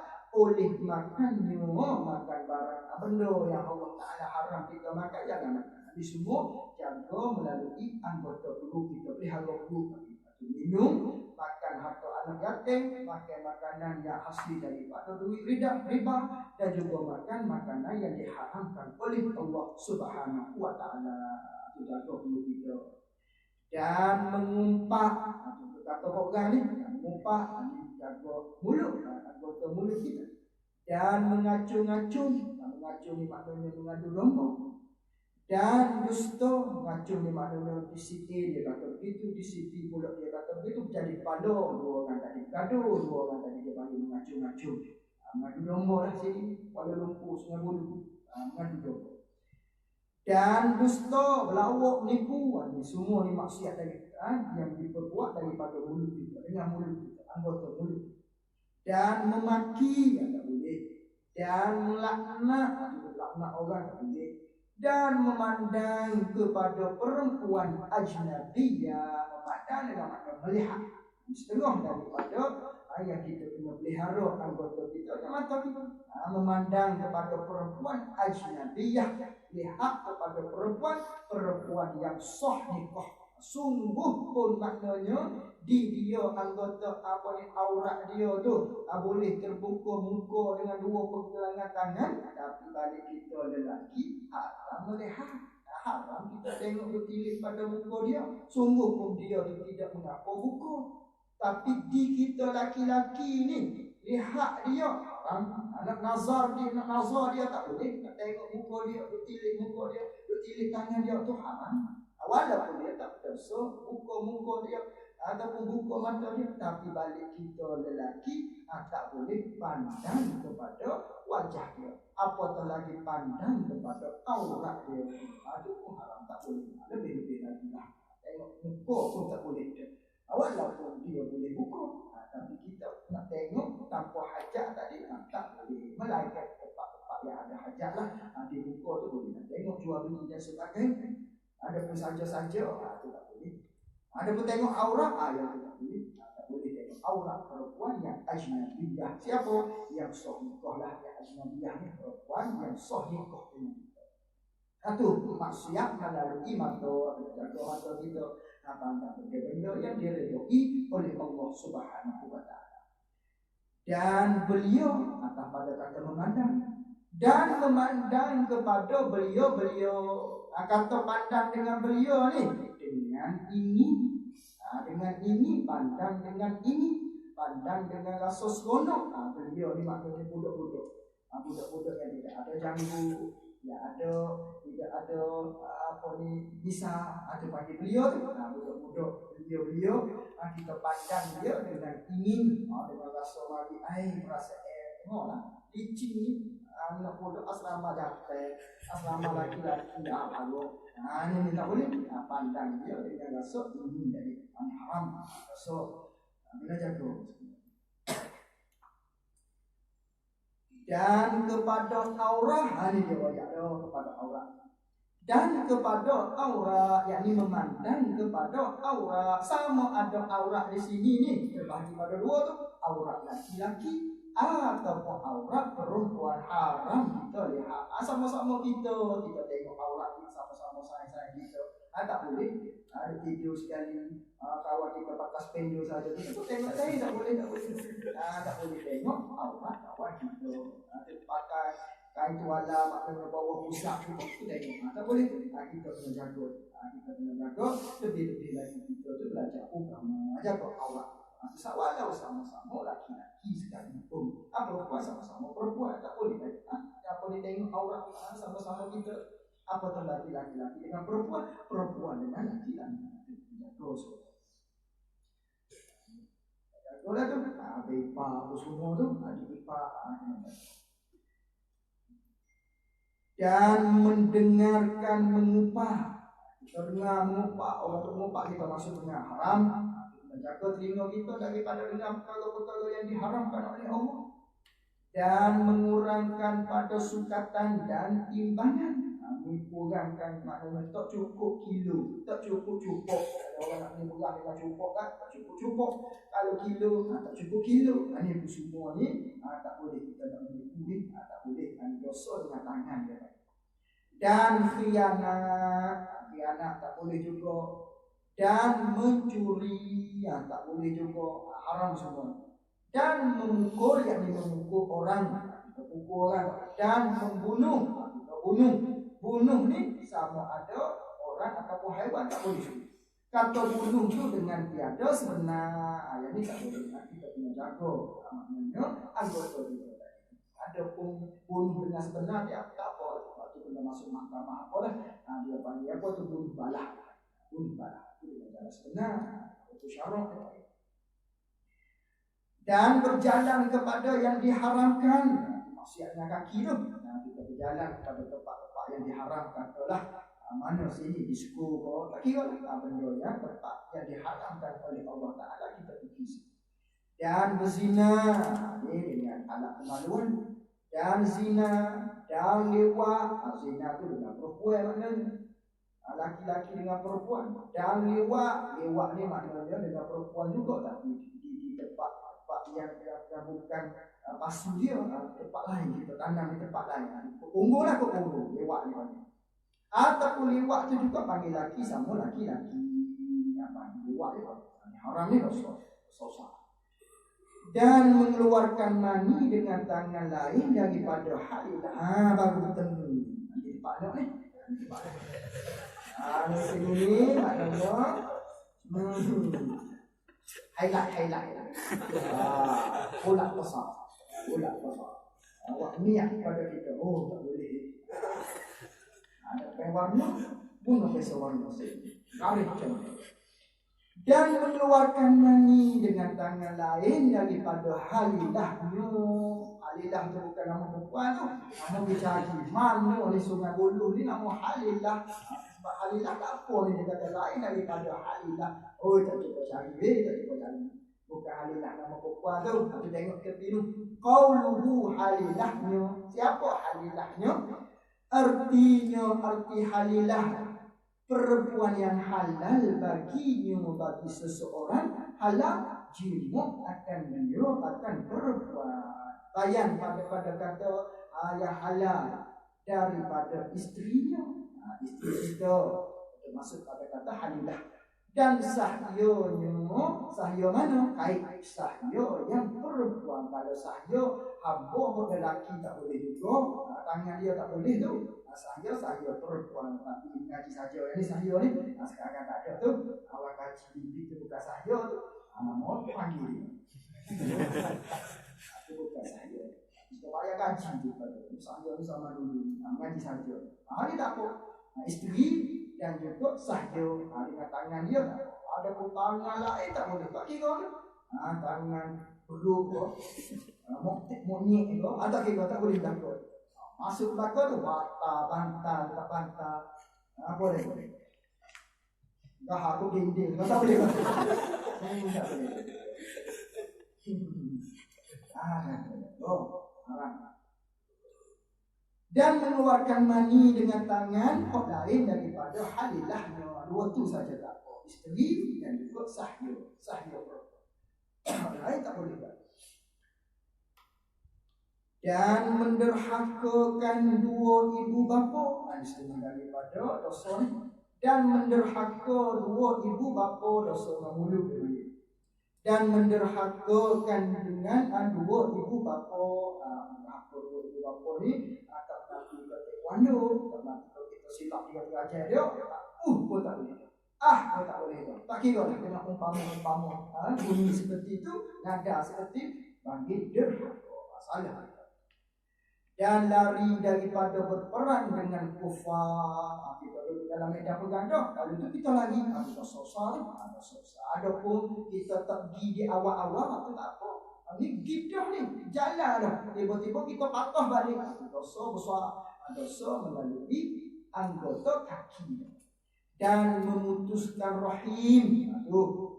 Speaker 1: oleh makan barang benda yang Allah Ta'ala haram kita makan, jangan makan. Jadi semua jaga melalui anggota perut kita, pelihara perut. Minum, makan harta anak yatim, makan makanan yang hasil daripada duit riba, dan juga makan makanan yang diharamkan oleh Allah Subhanahu Wa Taala. Itu jaga perut kita. Dan mengumpat, kata orang ni, mengumpat, jaga mulut, anggota mulut kita. Dan mengacung-ngacung, mengacung ni maknanya mengadu domba. Dan dusta, mengacung ni maknanya disipi, dia kata begitu, disipi pula dia kata begitu, jadi palo, dua orang tadi gaduh, dua orang tadi dia panggil mengacung-ngacung. Mengadu domba lah sini, Kuala Lumpur, Sungai Buloh, mengadu domba. Dan dusta, berlawak, menipu, ini semua ni maksiat yang diperbuat daripada mulut kita, dengan mulut kita, anggota mulut. Dan memaki, tak boleh. Dan melaknat orang, tak boleh. Dan memandang kepada perempuan ajnabiyah, memandang dengan makna melihat. Setengah daripada yang kita kena pelihara anggota kita dengan mata kita. Memandang kepada perempuan ajnabiyah, lihat kepada perempuan yang sah nikah. Sungguh pun maknanya dia anggota aurat dia tu boleh terbuka muka dengan dua pergelangan tangan, tapi balik kita lelaki haram melihat, haram kita tengok bertilik pada muka dia. Sungguh pun dia tu tidak mengapa buka, tapi di kita laki-laki ni lihat dia haram. Nak nazar dia tak boleh, nak tengok muka dia, bertilik muka dia, bertilik tangan dia tu haram. Walaupun dia tak berdosa, buka muka dia ataupun buka mata dia, tapi balik kita lelaki tak boleh pandang kepada wajah dia, apatah lagi pandang kepada aurat dia. Itu pun haram, tak boleh. Lebih-lebih lagi lah, tengok muka pun tak boleh. Walaupun dia boleh buka, tapi nak tengok tanpa hajat tadi tak boleh. Melainkan tempat-tempat yang ada hajat lah. Di buku tu boleh nak tengok jual beli dan sebagainya. Ada pun saja-saja, itu tak boleh. Ada pun tengok aurat, yang tidak boleh. Tak boleh tengok aurat perempuan yang ajnabiyah. Siapa? Yang sah nikah lah. Yang ajnabiyah ni perempuan yang sah nikah dengan kita. Satu, maksiat melalui mata kita. Benda yang diredai oleh Allah Subhanahu wa Ta'ala. Dan beliau atas pada kata memandang dan memandang kepada beliau-beliau, kata pandang dengan beliau ni dengan ini, dengan ini pandang dengan ini, pandang dengan rasa seronok. Beliau ni maknanya budak-budak, budak-budak yang tidak ada janggu, tidak ada bisa ada bagi beliau tu. Budak-budak beliau kita pandang dia dengan ingin, dengan rasa mari merasa tengoklah licin ni. Anak bodoh asrama jatah, asrama laki-laki apa-apa. Ini tak boleh. Pandang dia dengan rasa ingin dari haram. So, bila jaga. Dan kepada aurah, ini dia wajah kepada aurah. Dan kepada aurah, yakni memandang kepada aurah. Sama ada aurah di sini ni terbagi pada dua tu, aurah laki-laki ataupun aurat perempuan haram kita lihat. Sama-sama kita tengok aurat kita, sama-sama sayang-sayang kita. Tak boleh. Ada video sekali kawan kita pakai spendul saja kita tengok saya tak boleh. Tak boleh tengok aurat kawan kita. Pakai kain tuala maknanya bawah pusat kita tengok. Tak boleh. Kita kena jaga. Lebih-lebih lagi kita tu belajar agama, jaga aurat. Walau sama-sama laki-laki sekalipun, perempuan sama-sama perempuan, tak boleh tak boleh tengok aurat sama-sama kita. Apatah laki-laki dengan perempuan, perempuan dengan laki-laki. Jaga tu, bepa apa semua tu, adik-ipar. Dan mendengarkan mengupah. Kita dengar mengupah, orang tu mengupah kita masuk dengan haram. Menjaga telinga kita daripada dengar perkara-perkara yang diharamkan oleh Allah. Dan mengurangkan pada sukatan dan timbangan. Kurangkan maknanya tak cukup kilo, tak cukup cupok. Kalau orang nak beli beras dengan cupok kan, tak cukup cupok. Kalau kilo, tak cukup kilo. Ini semua ni tak boleh kita nak beli kulit, tak boleh. Dosa dengan tangan dia. Dan khianat tak boleh juga. Dan mencuri tak boleh juga, haram semua. Dan memukul, yakni memukul orang, dan membunuh, bunuh ni sama ada orang ataupun haiwan tak boleh. Kata bunuh tu dengan tiada sebenar, yang ni tak boleh. Kita kena jaga maknanya anggota kita. Ada pun bunuh dengan sebenar dia tak apa. Waktu kena masuk mahkamah apalah, dia panggil apa tu, bunuh balah. Dengan cara sebenar, itu syarat. Dan berjalan kepada yang diharamkan, maksudnya kaki tu. Kita berjalan kepada tempat-tempat yang diharamkan. Itulah mana sini disko tak kira benda yang tempat yang diharamkan oleh Allah Ta'ala kita pergi. Dan berzina dengan anak kemaluan. Dan zina dan lewat. Zina tu dengan perempuan maknanya. Laki-laki dengan perempuan. Dan lewat ni maknanya dengan perempuan juga, tapi di tempat yang bukan pasu dia, tempat lain kita tanam di tempat lain. Unggul lewat ni panggil. Ataupun lewat tu juga panggil laki sama laki-laki. Lewat haram ni dosa. Dan mengeluarkan mani dengan tangan lain daripada halil. Baru bertemu. Nanti dipakai ni. Ini maknanya highlight. Pulak besar. Awak niat pada kita, tak boleh. Ada pewarna, bunuh pewarna karif macam ni. Dan mengeluarkan mani dengan tangan lain daripada halilahnya. Halilah tu bukan nama perempuan tu, nama dicari mana oleh Sungai Buloh ni nama halilah. Sebab halilah tak apa ni, dia kata lain daripada halilah. Tak cuba cari. bukan halilah nama perempuan tu. Aku tengok ke biru. Qauluhu halilahnya. Siapa halilahnya? Arti halilah perempuan yang halal baginya, bagi seseorang halal jimat akan dia akan perempuan. Bayan pada kata yang halal daripada istrinya. Isteri kita termasuk pada kata halilah. Dan sahyo mana? Kait sahyo yang perempuan. Kalau sahyo hamba lelaki tak boleh juga, tangan dia tak boleh tu. Sahyo perempuan. Tapi ngaji sahyo ni sekarang tak ada tu. Awak kaji bibi tu bukan sahyo tu. Mau panggil dia. Itu bukan sahyo. Kita bayar gaji tu pada sahyo ni sama dulu. Ngaji sahyo. Hari tak apa. Isteri dan juga sahyo dengan tangan dia tak ada pun tangan lain tak boleh tak kira tu. Tangan peluk tu monyet tu tak kira tak boleh belakang. Masuk belakang tu bantal tak bantal boleh dah aku dinding tak boleh tak boleh haram. Dan mengeluarkan mani dengan tangan kok lain daripada halilahnya. Dua tu saja tak apa. Isteri dan juga sahyo perempuan. Lain tak boleh tak. Dan menderhakakan dua ibu bapa. Setengah daripada dosa ni. Dan menderhaka dua ibu bapa dosa mulut dia. Dan menderhakakan dengan dua ibu bapa. Dua ibu bapa ni taekwondo, kalau kita silap dia belajar dia, pun tak boleh. Pun tak boleh tu. Tak kira lah dengan umpama, bunyi seperti itu, nada seperti bagi derhaka, salah. Dan lari daripada berperang dengan kufar. Kita duduk dalam medan bergaduh, lalu itu kita lari. Ada dosa. Adapun kita tak pergi di awal-awal, itu tak apa. Ini gidah ni, jalan dah. Tiba-tiba kita patah balik. Dosa besar. Dosa melalui anggota kaki. Dan memutuskan rahim.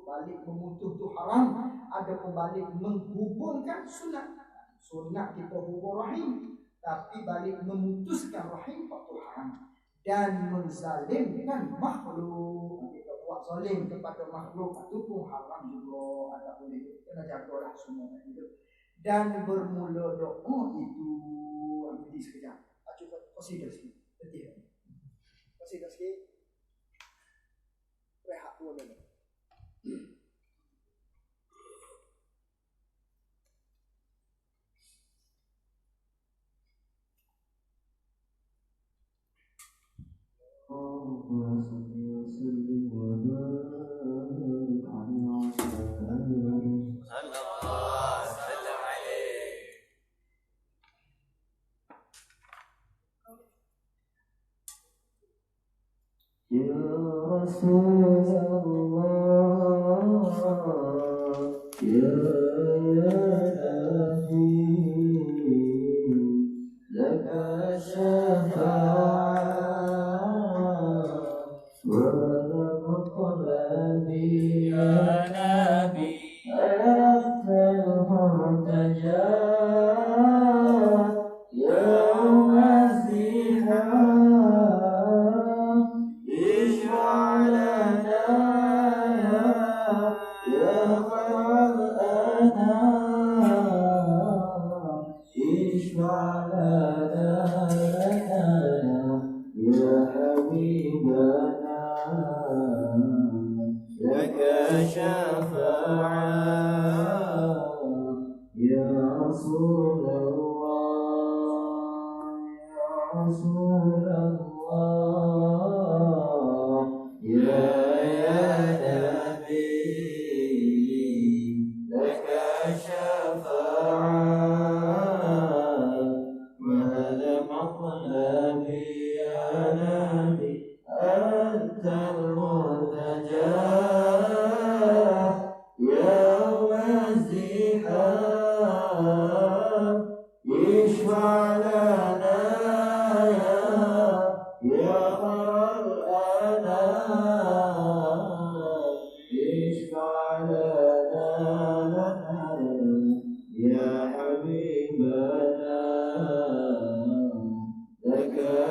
Speaker 1: Balik memutus tu haram. Ada balik menghubungkan sunat. Sunat kita hubung rahim. Tapi balik memutuskan rahim itu haram. Dan menzalimkan makhluk. Kita buat zalim kepada makhluk itu pun haram juga. Ada boleh kena jagalah semua itu. Dan bermula doa itu berhenti sekejap. Cuba consider sikit. Consider sikit. Rehat dulu ni.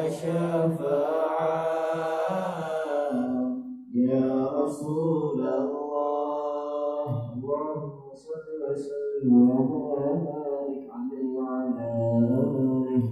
Speaker 2: وشفاعة يا رسول الله اللهم صل وسلم وبارك عليه وعلى آله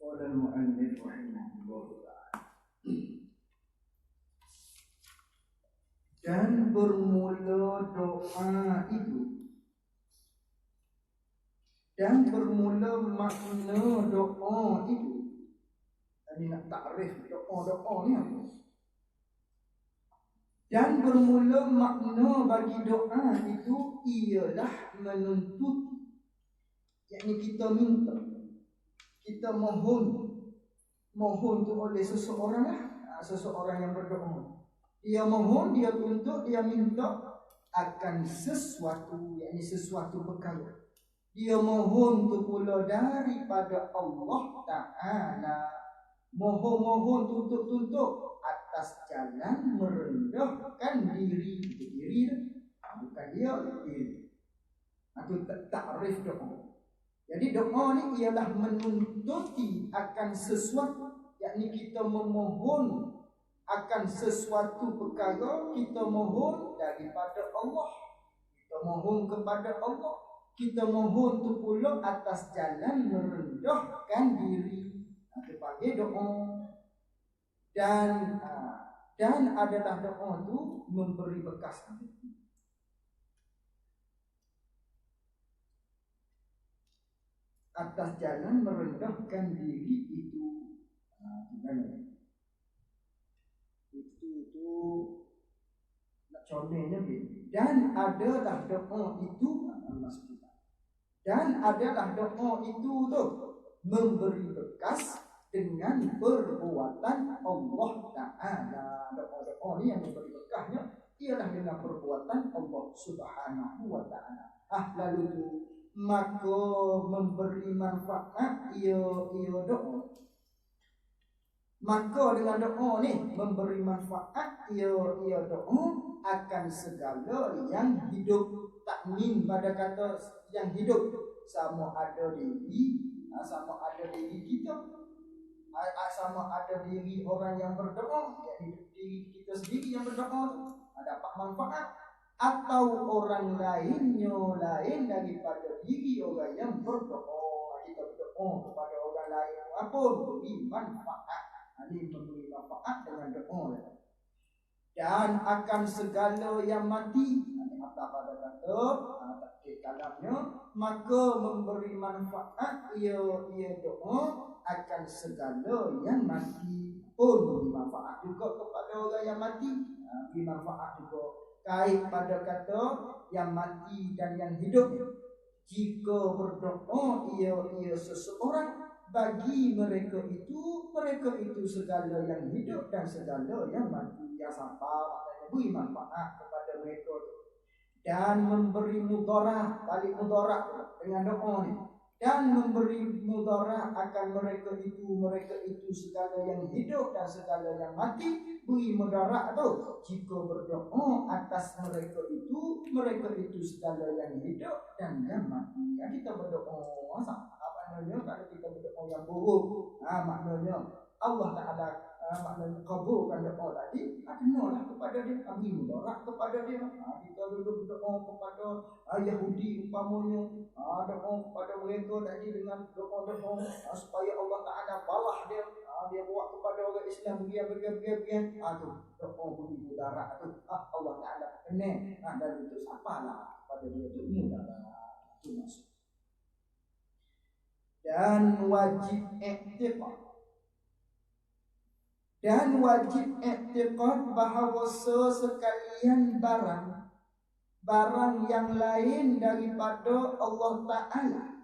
Speaker 1: Qala al-mu'allif rahimahullah ta'ala. Dan bermula doa itu, dan bermula makna doa itu. Ini nak takrif doa ni apa? Dan bermula makna bagi doa itu ialah menuntut, yakni kita minta, kita mohon tu oleh seseorang lah, seseorang yang berdoa. Dia mohon, dia tuntut, dia minta akan sesuatu, yakni sesuatu perkara. Dia mohon tu pula daripada Allah Ta'ala. Mohon-mohon, tuntut-tuntut atas jalan merendahkan diri. Diri tu bukan dia, diri. Itu takrif doa. Jadi doa ni ialah menuntuti akan sesuatu, yakni kita memohon akan sesuatu perkara, kita mohon daripada Allah, kita mohon kepada Allah, kita mohon tu pula atas jalan merendahkan diri. Itu panggil doa. Dan adalah doa tu memberi bekas. Atas jalan merendahkan diri itu. Gimana? Itu nak contohnya begini. Dan adalah doa itu, dan adalah doa itu tu memberi bekas dengan perbuatan Allah Ta'ala. Doa ni yang memberi bekasnya ialah dengan perbuatan Allah Subhanahu wa Ta'ala. Lalu tu maka memberi manfaat ia doa. Maka dengan doa ni memberi manfaat ia doa akan segala yang hidup. Takmin pada kata yang hidup, sama ada diri, sama ada diri kita, sama ada diri orang yang berdoa, yakni diri kita sendiri yang berdoa dapat manfaat, atau orang lainnya lain daripada diri orang yang berdoa. Kita berdoa kepada orang lain apapun beri manfaat. Ini memberi manfaat dengan doa. Dan akan segala yang mati, ini apa pada kata takdir kalamnya, maka memberi manfaat ia doa akan segala yang mati pun memberi manfaat juga kepada orang yang mati. Beri manfaat juga kait pada kata yang mati dan yang hidup. Jika berdoa ia seseorang, bagi mereka itu segala yang hidup dan segala yang mati. Yang sampai maknanya beri manfaat kepada mereka. Dan memberi mudarat, balik mudarat dengan doa ni. Dan memberi mudarat akan mereka itu segala yang hidup dan segala yang mati. Beri mudarat tu jika berdoa atas mereka itu segala yang hidup dan yang mati. Yang kita berdoa maknanya kalau kita berdoa yang buruk, maknanya Allah Ta'ala maknanya kabulkan doa tadi, kenalah kepada dia, beri mudarat kepada dia. Kita dulu berdoa kepada Yahudi umpamanya, doa kepada mereka tadi dengan doa supaya Allah Ta'ala balas dia. Dia buat kepada orang Islam begini. Tu doa beri mudarat tu. Allah Ta'ala kena. Dan itu sapalah kepada dia tu mudarat. Itu maksud. Dan wajib i'tiqad bahawa sekalian barang yang lain daripada Allah Ta'ala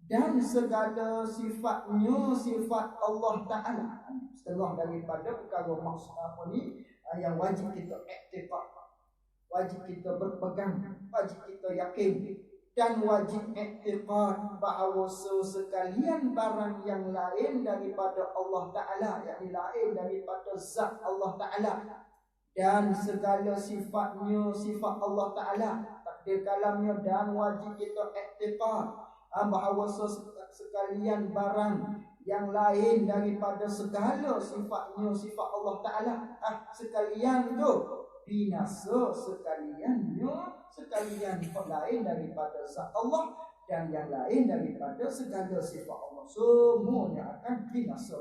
Speaker 1: dan segala sifatnya sifat Allah Ta'ala. Setengah daripada perkara maksud apa ni, yang wajib kita iktikad, wajib kita berpegang, wajib kita yakin, dan wajib iktikad bahawa sekalian barang yang lain daripada Allah Ta'ala, yakni lain daripada zat Allah Ta'ala, dan segala sifatnya sifat Allah Ta'ala, takdir kalamnya, dan wajib kita iktikad bahawa sekalian barang yang lain daripada segala sifatnya sifat Allah Ta'ala, sekalian tu binasa, sekalian lain daripada zat Allah, dan yang lain daripada segala sifat Allah, semuanya akan binasa.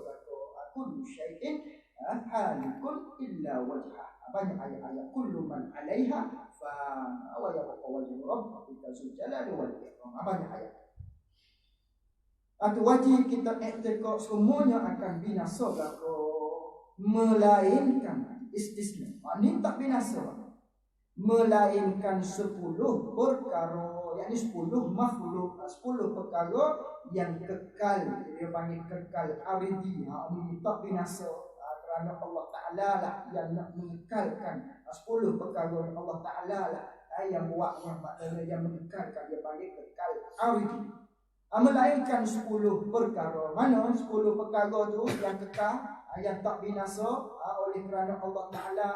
Speaker 1: Kullu syai'in halikun illa wajhah. Banyak ayat-ayat, kullu man 'alaiha fan wa yabqa wajhu rabbika dzul jalali wal ikram. Banyak ayat. Atau wajib kita iktikad semuanya akan binasa melainkan istisna. Ini tak binasa, melainkan 10 perkara, yakni 10 makhluk, 10 perkara yang kekal. Dia panggil kekal aridi. Ini tak binasa, kerana Allah Ta'ala lah yang nak mengekalkan 10 perkara Allah Ta'ala lah yang buatnya, maknanya yang mengekalkan. Dia panggil kekal aridi. Melainkan 10 perkara. Mana 10 perkara tu yang kekal, yang tak binasa, oleh kerana Allah Ta'ala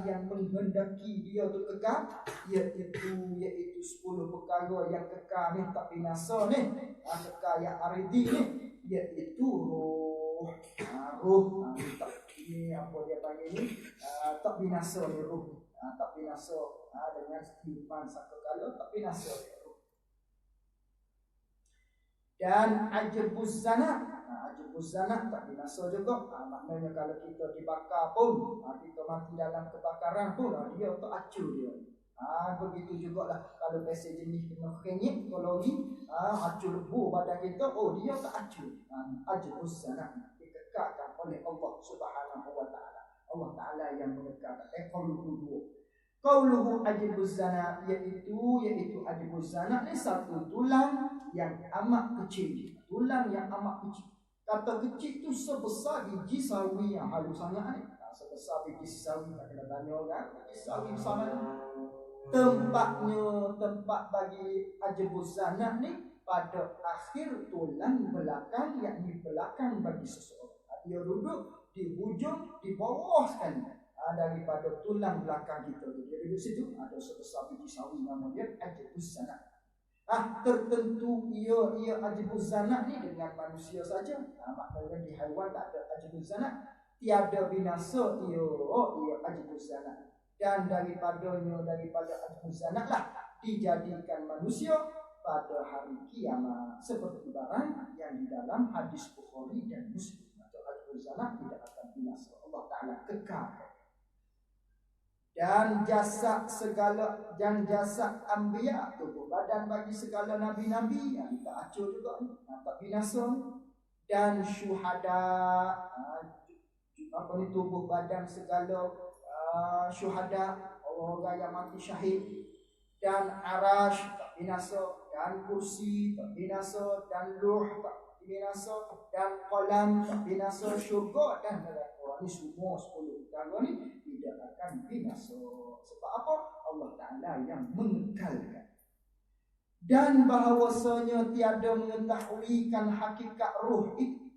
Speaker 1: yang menghendaki dia tu kekal, iaitu 10 perkara yang kekal ni, tak binasa ni, kekal yang aridi ni, iaitu roh. Ini apa dia panggil ni, tak binasa ni roh. Tak binasa dengan setipan sakakala, tak binasa ni. Dan ajbuz zanat. Ajbuz zanat tak binasa juga. Maknanya kalau kita dibakar pun, kita mati dalam kebakaran pun, dia tak acur dia. Begitu jugalah kalau pesen jenis kena kenyit, ekologi, acur lebu badan kita, dia tak acur. Ajbuz zanat dikekalkan oleh Allah Subhanahu wa Ta'ala. Allah Ta'ala yang mengekalkan. Qauluhu ajbuz zanat, iaitu ajbuz zanat ni satu tulang yang amat kecil. Tulang yang amat kecil. Kata kecil tu sebesar biji sawi yang halus sangat ni. Sebesar biji sawi, tak kena tanya orang, biji sawi besar mana. Tempat bagi ajbuz zanat ni pada akhir tulang belakang, yakni belakang bagi seseorang. Dia duduk di hujung, di bawah sekali daripada tulang belakang kita. Dia duduk situ, ada sebesar biji sawi, nama dia ajbuz zanat. Tertentu ia ajbuz zanat ni dengan manusia saja. Maknanya di haiwan tak ada ajbuz zanat, tiada binasa ia ajbuz zanat. Dan daripada ajbuz zanat lah dijadikan manusia pada hari kiamat, seperti barang yang di dalam hadis Bukhari dan Muslim. Ajbuz zanat tidak akan binasa, Allah Ta'ala kekal. Dan jasad anbiya, tubuh badan bagi segala nabi-nabi, tak acur juga, tak binasa. Dan syuhada, tubuh badan segala syuhada, orang yang mati syahid. Dan arash tak binasa, dan kursi tak binasa, dan luh tak binasa, dan qalam tak binasa, syurga dan neraka. Ini semua 10 perkara ni tidak akan binasa. Sebab apa? Allah Ta'ala yang mengekalkan. Dan bahawasanya tiada mengetahuikan hakikat ruh itu.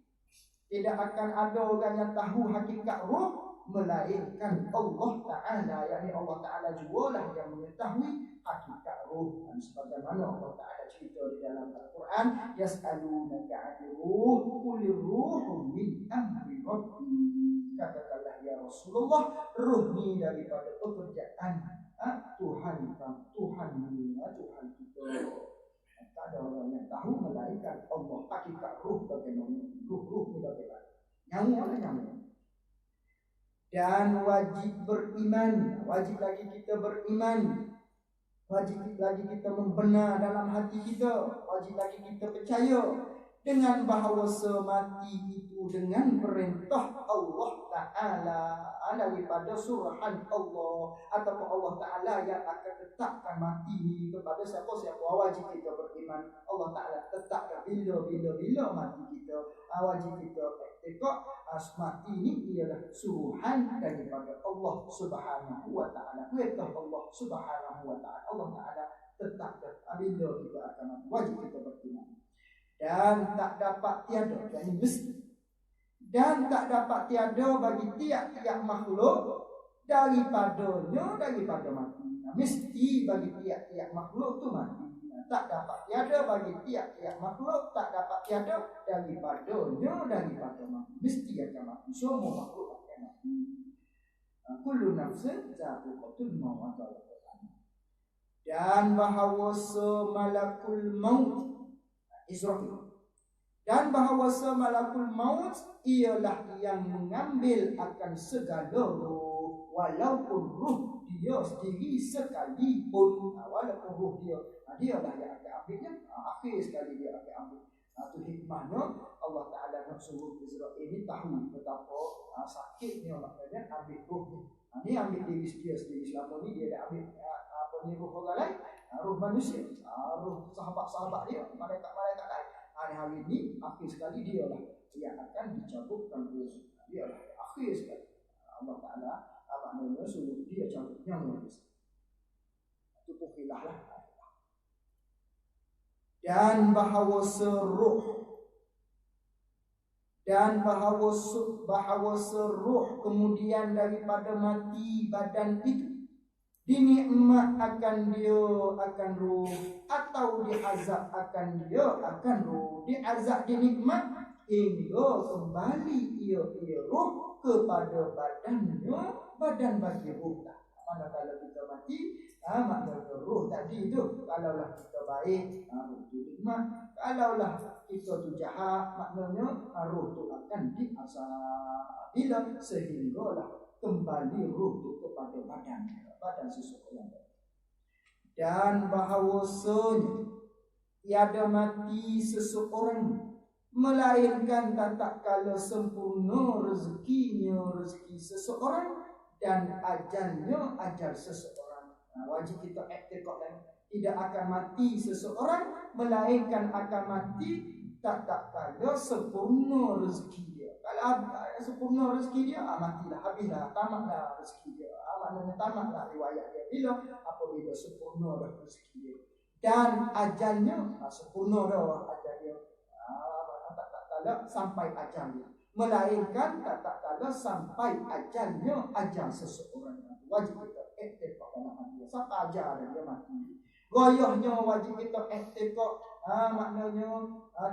Speaker 1: Tidak akan ada orang yang tahu hakikat ruh melainkan Allah Ta'ala, yakni Allah Ta'ala jugalah yang mengetahui hakikat ruh. Dan sebagaimana Allah Ta'ala cerita di dalam Al-Quran, yas'alunaka 'anil ruh qulir ruhu min amri rabbi. Katakanlah ya Rasulullah, ruh ni daripada pekerjaan Tuhan kita. Tak ada orang yang tahu melainkan Allah hakikat ruh bagaimana. Ruh ni bagaimana, nyawa. Dan wajib beriman, wajib lagi kita beriman, wajib lagi kita membenar dalam hati kita, wajib lagi kita percaya dengan bahawa mati itu dengan perintah Allah Ta'ala, daripada surahan Allah, ataupun Allah Ta'ala yang akan tetapkan mati ini kepada siapa. Wajib kita beriman Allah Ta'ala tetapkan bila mati kita. Wajib kita i'tikad mati ini ialah suruhan daripada Allah Subhanahu wa taala. Perintah Allah Subhanahu wa taala. Allah taala tetapkan bila kita akan mati, wajib kita beriman. Dan tak dapat tiada, yakni mesti. Dan tak dapat tiada bagi tiap-tiap makhluk daripada mati. Mesti bagi tiap-tiap makhluk tu mati. Tak dapat tiada bagi tiap-tiap makhluk, tak dapat tiada daripada mati. Mesti akan mati. Semua makhluk akan mati. Kullu nafsin za'iqatul maut. Dan bahawa malakul maut Israfil. Dan bahawa malakul maut ialah yang mengambil akan segala roh, walaupun roh dia sendiri sekalipun. Walaupun roh dia lah yang akan ambilnya. Akhir sekali dia akan ambil. Itu hikmahnya Allah Ta'ala nak suruh Israel ini tahu betapa sakitnya maknanya ambil roh ni. Ini ambil diri dia sendiri. Selama ni dia dah ambil roh orang lain, roh manusia, roh sahabat-sahabat dia, malaikat-malaikat lain. Hari ini akhir sekali dia lah yang akan dicabutkan roh. Dia lah akhir sekali. Allah Ta'ala maknanya suruh dia cabut nyawa dia. Itu pukhilah lah. Dan bahawa seruh kemudian daripada mati badan itu dinikmat akan roh, atau diazab akan roh, diazab dinikmat hingga kembali ia roh kepada badan bagi roh. Mana kalau kita mati, maknanya roh tadi tu, kalaulah kita baik, roh tu nikmat. Kalaulah kita tu jahat, maknanya roh tu akan diazab. Bila sehinggalah kembali roh tu kepada badan seseorang. Dan bahawasanya tiada mati seseorang melainkan tak kala sempurna rezeki seseorang dan ajalnya ajal seseorang. Wajib kita i'tikad lagi. Tidak akan mati seseorang melainkan akan mati tak kala sempurna rezeki dia. Kalau sempurna rezeki dia, matilah, habislah, tamatlah rezeki dia. Maknanya tamatlah riwayat dia. Apabila sempurna dah rezeki dia. Dan ajalnya sempurna dah ajal dia. Tak kala sampai ajal dia. Melainkan tak kala sampai ajalnya ajal seseorang. Wajib kita i'tikad dalam hati. Sampai ajal dia mati. Goyahnya wajib kita i'tikad. Maknanya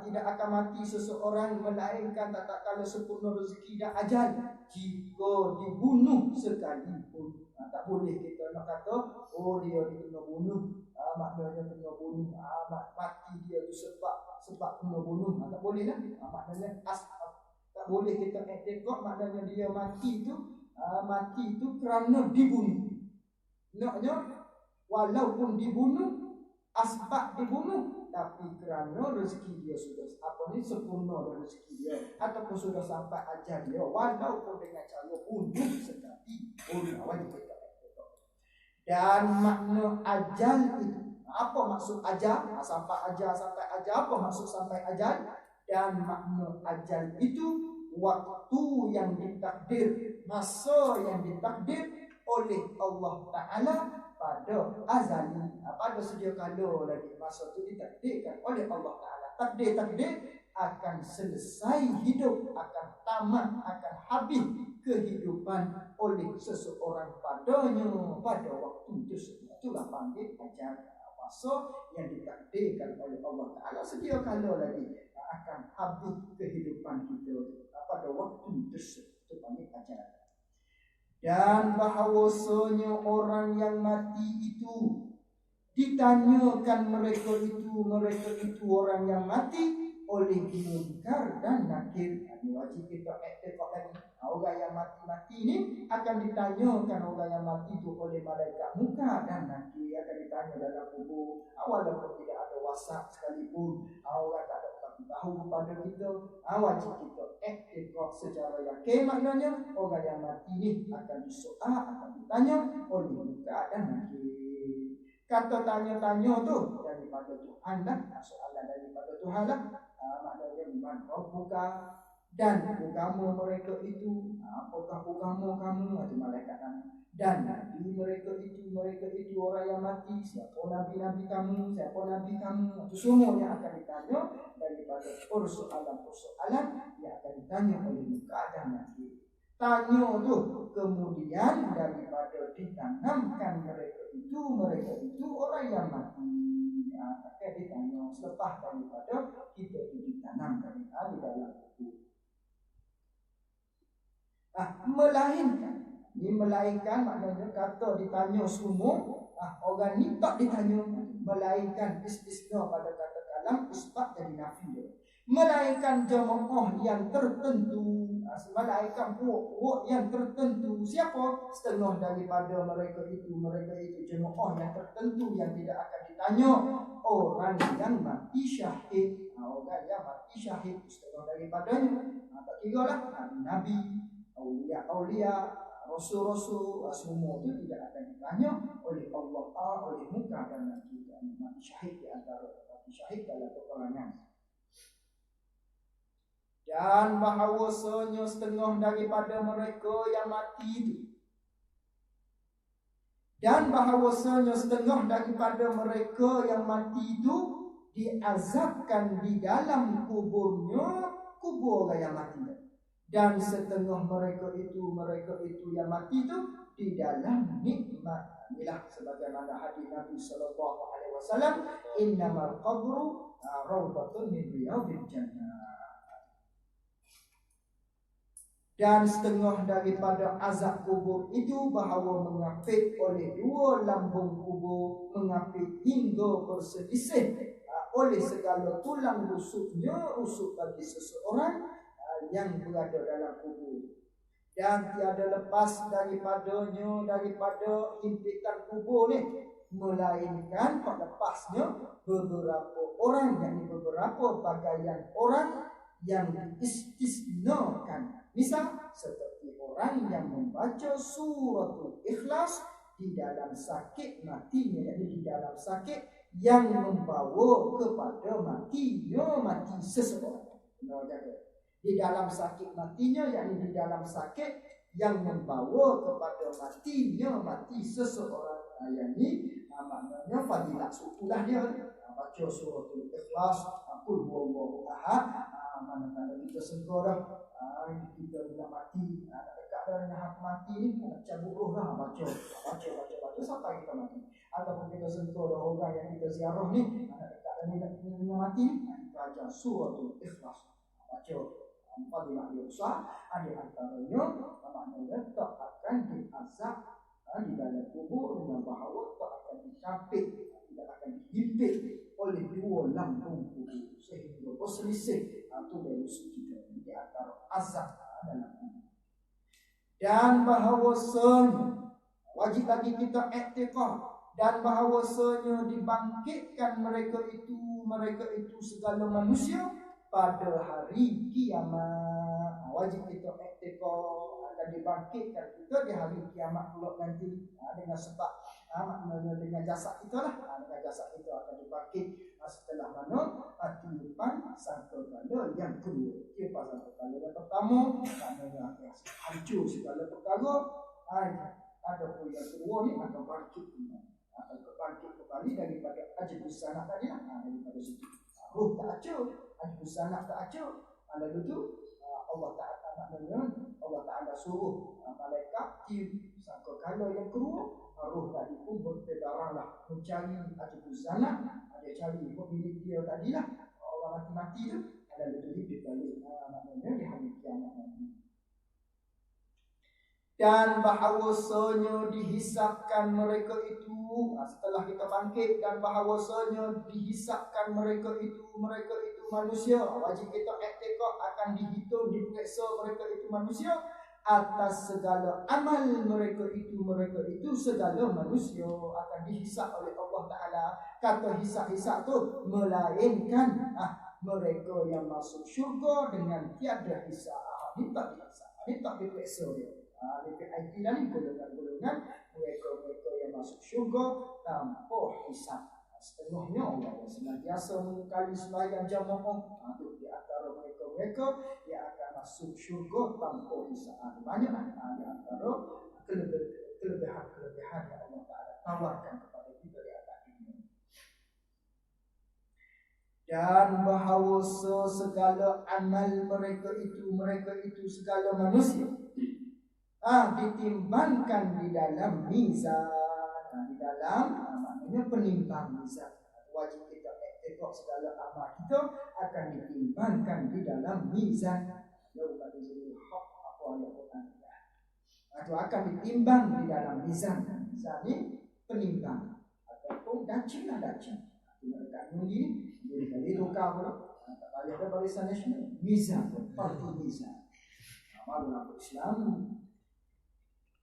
Speaker 1: tidak akan mati seseorang melainkan tak kala sempurna rezeki dan ajal. Jika dibunuh sekalipun, tak boleh kita nak kata dia kena bunuh. Maknanya kena bunuh, mati dia tu sebab kena bunuh. Tak boleh lah. Maknanya tak boleh kita i'tikad maknanya dia mati tu kerana dibunuh. Naknya walaupun dibunuh, asbab dibunuh, tapi kerana rezeki dia sudah sempurna dan rezeki dia, ataupun sudah sampai ajal dia, walaupun dengan cara bunuh sekali pun, wajib kita i'tikad. Dan makna ajal itu, apa maksud ajal? Sampai ajal, apa maksud sampai ajal? Dan makna ajal itu waktu yang ditakdir, masa yang ditakdir oleh Allah Ta'ala pada azali, pada sedia kala lagi. Masa itu ditakdirkan oleh Allah Ta'ala. Takdir akan selesai hidup, akan tamat, akan habis kehidupan oleh seseorang padanya pada waktu tersebut. Itulah panggil ajal. Masa yang ditakdirkan oleh Allah Ta'ala sedia kala lagi akan habis kehidupan kita pada waktu tersebut. Itu panggil ajal. Dan bahawasanya orang yang mati itu ditanyakan mereka itu orang yang mati oleh munkar dan nakir. Ini wajib kita i'tikad lagi. Orang yang mati ni akan ditanyakan orang yang mati itu oleh malaikat munkar dan nakir. Akan ditanya dalam kubur. Walaupun tidak ada WhatsApp sekalipun, orang tak ada tahu kepada kita, wajib kita i'tikad secara yakin. Maknanya orang yang mati ni akan disoal, akan ditanya oleh munkar dan nakir. Kata tanya-tanya tu daripada Tuhan lah, soalan daripada Tuhan lah. Maknanya man rabbuka, Dan agama mereka itu, apakah agama kamu? Itu malaikat tanya. Dan nabi mereka itu orang yang mati. Siapa nabi-nabi kamu? Siapa nabi kamu? Itu semuanya akan ditanya daripada persoalan-persoalan yang akan ditanya oleh muka dan nanti. Tanya tu kemudian daripada ditanamkan mereka itu orang yang mati. Akan ditanya selepas daripada kita itu ditanamkan di dalam kubur. Melainkan maknanya kata ditanya semua, orang ni tak ditanya, melainkan istisna pada kata kalam isbat jadi nafi dia. Melainkan jemaah yang tertentu, melainkan puak yang tertentu. Siapa? Setengah daripada mereka itu jemaah yang tertentu yang tidak akan ditanya. Orang yang mati syahid, orang yang mati syahid setengah daripadanya. Tak kira lah nabi, aulia, rasul-rasul, semua itu tidak akan ditanya oleh Allah Ta'ala, oleh muka dan nanti mati syahid di antara mati syahid dalam peperangan. Dan bahawasanya setengah daripada mereka yang mati itu, diazabkan di dalam kuburnya, kubur orang yang mati. Dan setengah mereka itu yang mati itu di dalam nikmat. Inilah sebagaimana hadis Nabi sallallahu alaihi wasallam, innamal qabru rawdatun min riyadil jannah. Dan setengah daripada azab kubur itu bahawa mengapit oleh dua lambung kubur, mengapit hingga berselisih oleh segala tulang rusuknya, rusuk bagi seseorang yang berada dalam kubur. Dan tiada lepas daripada himpitan kubur ni, melainkan lepasnya beberapa orang, yakni beberapa bagian orang yang diistisnakan. Misal seperti orang yang membaca suratul Ikhlas di dalam sakit matinya, yakni di dalam sakit yang membawa kepada mati seseorang. Di dalam sakit matinya, yakni di dalam sakit yang membawa kepada mati seseorang. Yakni maknanya fadilat sukulah dia baca suratul Ikhlas, qul huwallahu ahad. Mana-mana kita segera dah, kita nak mati, dekat dah nak mati ni, nak cabut roh dah, baca sampai kita mati. Ataupun kita sentuh dah orang yang kita ziarah ni, dekat dah ni nak mati ni, kita baca suratul Ikhlas, baca fadilah dia besar. Di antaranya maknanya tak akan diazab di dalam kubur dengan bahawa tak akan dicapit, tidak akan dihimpit oleh dua lambung kubur sehingga berselisih atau berusuk kita di antara azab dalam kubur. Dan bahawasanya wajib lagi kita iktikad, dan bahawasanya dibangkitkan mereka itu segala manusia pada hari kiamat. Wajib kita iktikad akan dibangkitkan kita di hari kiamat pula nanti, dengan sebab dengan jasad kita lah, dengan jasad kita akan dibangkit setelah mana tiupan sangkakala yang kedua. Tiupan sangkakala yang pertama maknanya hancur segala perkara. Ada pun yang kedua ni akan bangkit kembali daripada ajbus sanak tadi lah, daripada situ roh tak acur, ajbus sanak tak acur. Lalu tu Allah Ta'ala suruh malaikat tiup sangkakala yang kedua. Roh tadi pun bertedaranglah mencari ajbus sanak, dia cari pemilik dia tadilah, orang mati tu, lalu tu hidup balik maknanya di hari kiamat nanti. Dan bahawasanya dihisapkan mereka itu setelah kita bangkit, dan bahawasanya dihisapkan mereka itu manusia. Wajib kita iktikad akan dihitung, diperiksa mereka itu manusia atas segala amal mereka itu segala manusia akan dihisap oleh Allah Ta'ala. Kata hisap-hisap tu melainkan mereka yang masuk syurga dengan tiada hisap. Ini tak dihisap, ini tak diperiksa dia. DPIT lah ni golongan mereka yang masuk syurga tanpa hisap. Setengahnya orang yang senantiasa mengkali sembahyang jamaah, di antara mereka yang akan masuk syurga tanpa hisab. Banyak antara kelebihan yang Allah Ta'ala tawarkan kepada kita di atas dunia. Dan bahawa segala amal mereka itu segala manusia ditimbangkan di dalam mizan. Di dalam maknanya penimbang mizan. Wajib kita tengok segala amal kita akan ditimbangkan di dalam mizan. Yaumul haq apa ayat Quran. Itu akan ditimbang di dalam mizan. Mizan ini penimbang ataupun dacing. Mereka ini kali tukar pula. Ayat barisan nasional mizan, parti mizan. Amalul Islam.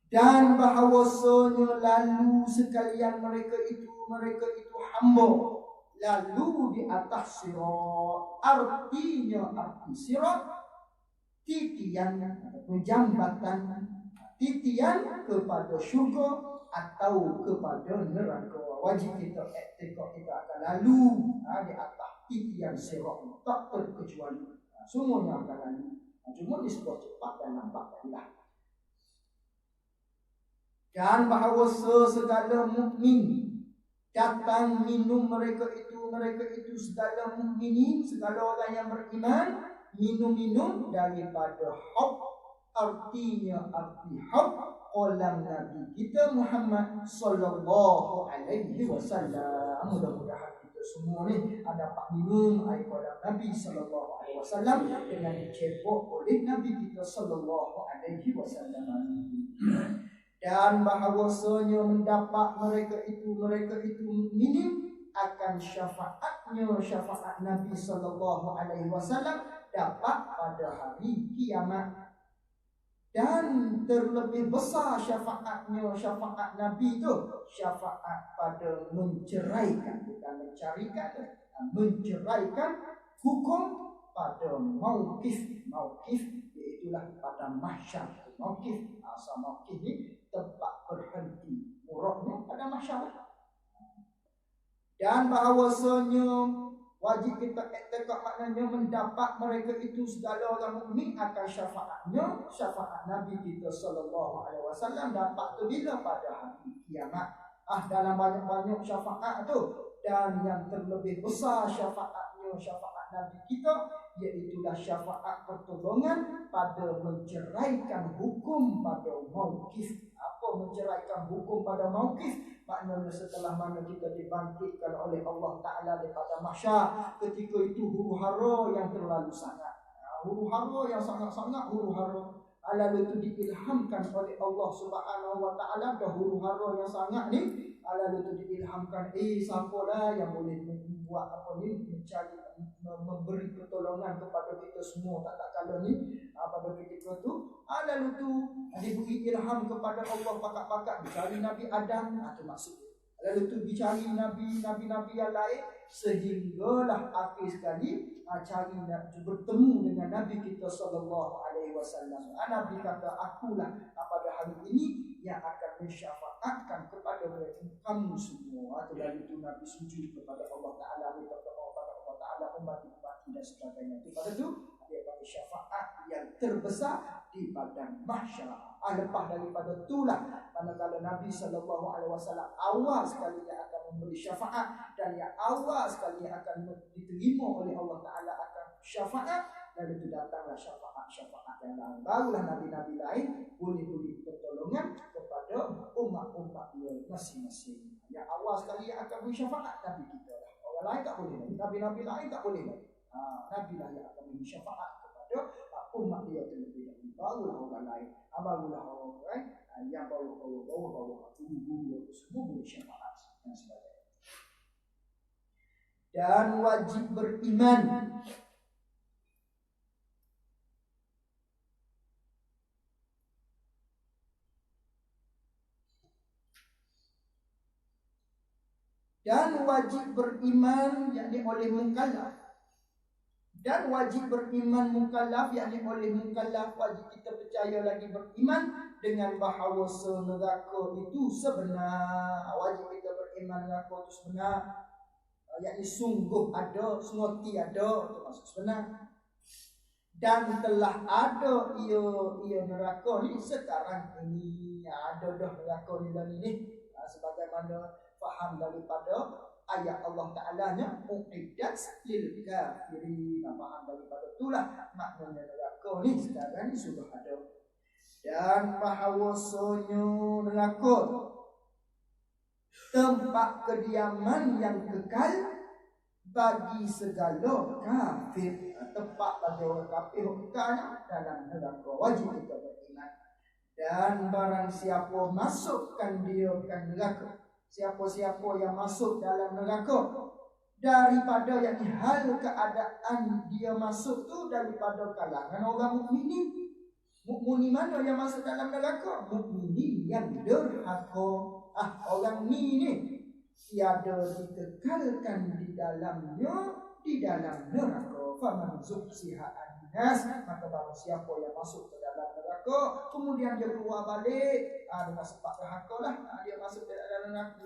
Speaker 1: Dan bahawasanya lalu sekalian mereka itu hamba lalu di atas sirat. Artinya arti sirat titian ataupun jambatan, titian kepada syurga atau kepada neraka. Wajib kita tengok kita akan lalu di atas titian sirat, tak terkecuali. Semuanya akan lalu. Cuma di sebuah cepat dan nampak tadilah. Dan bahawa segala mukmin datang minum mereka itu segala mukminin, segala orang yang beriman minum daripada haud. Artinya arti haud kolam Nabi kita Muhammad sallallahu alaihi wasallam. Mudah-mudahan kita semua ni dapat minum air kolam Nabi sallallahu alaihi wasallam dengan dicebok oleh Nabi kita sallallahu alaihi wasallam. Dan bahawasanya mendapat mereka itu minim akan syafaat Nabi sallallahu alaihi wasallam dapat pada hari kiamat. Dan terlebih besar syafaat Nabi itu syafaat pada menceraikan, bukan mencarikan, menceraikan hukum pada mauqif iaitulah pada mahsyar. Mauqif asal mauqif ni tempat berhenti, muraknya pada mahsyar. Dan bahawasanya wajib kita iktikad maknanya mendapat mereka itu segala orang mukmin akan syafaat Nabi kita sallallahu alaihi wasallam dapat tu bila pada hari kiamat. Dalam banyak-banyak syafaat tu, dan yang terlebih besar syafaat Nabi kita iaitulah syafaat pertolongan pada menceraikan hukum pada mauqif. Apa menceraikan hukum pada mauqif? Maknanya setelah mana kita dibangkitkan oleh Allah Ta'ala daripada mahsyar, ketika itu huru-hara yang terlalu sangat, huru-hara yang sangat-sangat huru-hara, lalu itu diilhamkan oleh Allah Subhanahu Wa Ta'ala. Dah huru-hara yang sangat ni, lalu itu diilhamkan siapalah yang boleh membuat apa ni, mencari, memberi pertolongan kepada kita semua tak kala ni. Pada ketika tu lalu tu diberi ilham kepada Allah, pakat-pakat dicari Nabi Adam. Itu maksudnya. Lalu tu dicari nabi-nabi yang lain, sehinggalah akhir sekali cari bertemu dengan Nabi kita sallallahu alaihi wasallam. Nabi kata, akulah pada hari ini yang akan mensyafaatkan kepada kamu semua. Lalu tu Nabi sujud kepada Allah Ta'ala, minta kepada Allah Ta'ala umat-umat dan sebagainya. Pada tu dia pada syafaat yang terbesar di padang mahsyar. Lepas daripada itulah manakala Nabi sallallahu alaihi wasallam awal sekali yang akan memberi syafaat, dan yang awal sekali yang akan diterima oleh Allah Ta'ala akan syafaat, lalu itu datanglah syafaat yang lain. Barulah nabi-nabi lain boleh beri pertolongan kepada umat-umat dia masing-masing. Yang awal sekali yang akan beri syafaat Nabi kita lah. Orang lain tak boleh, nabi-nabi lain tak boleh. Nabi lah yang akan beri syafaat kepada umat dia terlebih dahulu. Barulah orang lain, barulah orang lain yang bawa guru-guru semua beri syafaat dan sebagainya. Dan wajib beriman yakni oleh mukallaf. Dan wajib beriman mukallaf yakni oleh mukallaf, wajib kita percaya lagi beriman dengan bahawa neraka itu sebenar. Wajib kita beriman neraka itu sebenar, yakni sungguh ada, sengoti ada, itu maksud sebenar. Dan telah ada ia neraka ni sekarang ini. Ada dah neraka ni dan ini. Sebagaimana faham daripada ayat Allah Ta'ala-nya u'iddat lil kafirin. Faham daripada itulah maknanya neraka ni sekarang ni sudah ada. Dan bahawasanya neraka tempat kediaman yang kekal bagi segala kafir. Tempat bagi orang kafir kekalnya dalam neraka. Wajib kita beriman. Dan barang siapa masukkan dia ke neraka, siapa-siapa yang masuk dalam neraka daripada yang hal keadaan dia masuk tu daripada kalangan orang mukminin. Mukminin mana yang masuk dalam neraka? Mukminin yang derhaka. Orang ni tiada dikekalkan di dalamnya, di dalam neraka. Faman zuhziha annas, maka barang siapa yang masuk ke dalam neraka kemudian dia keluar balik, dengan sebab derhaka lah, dia masuk ke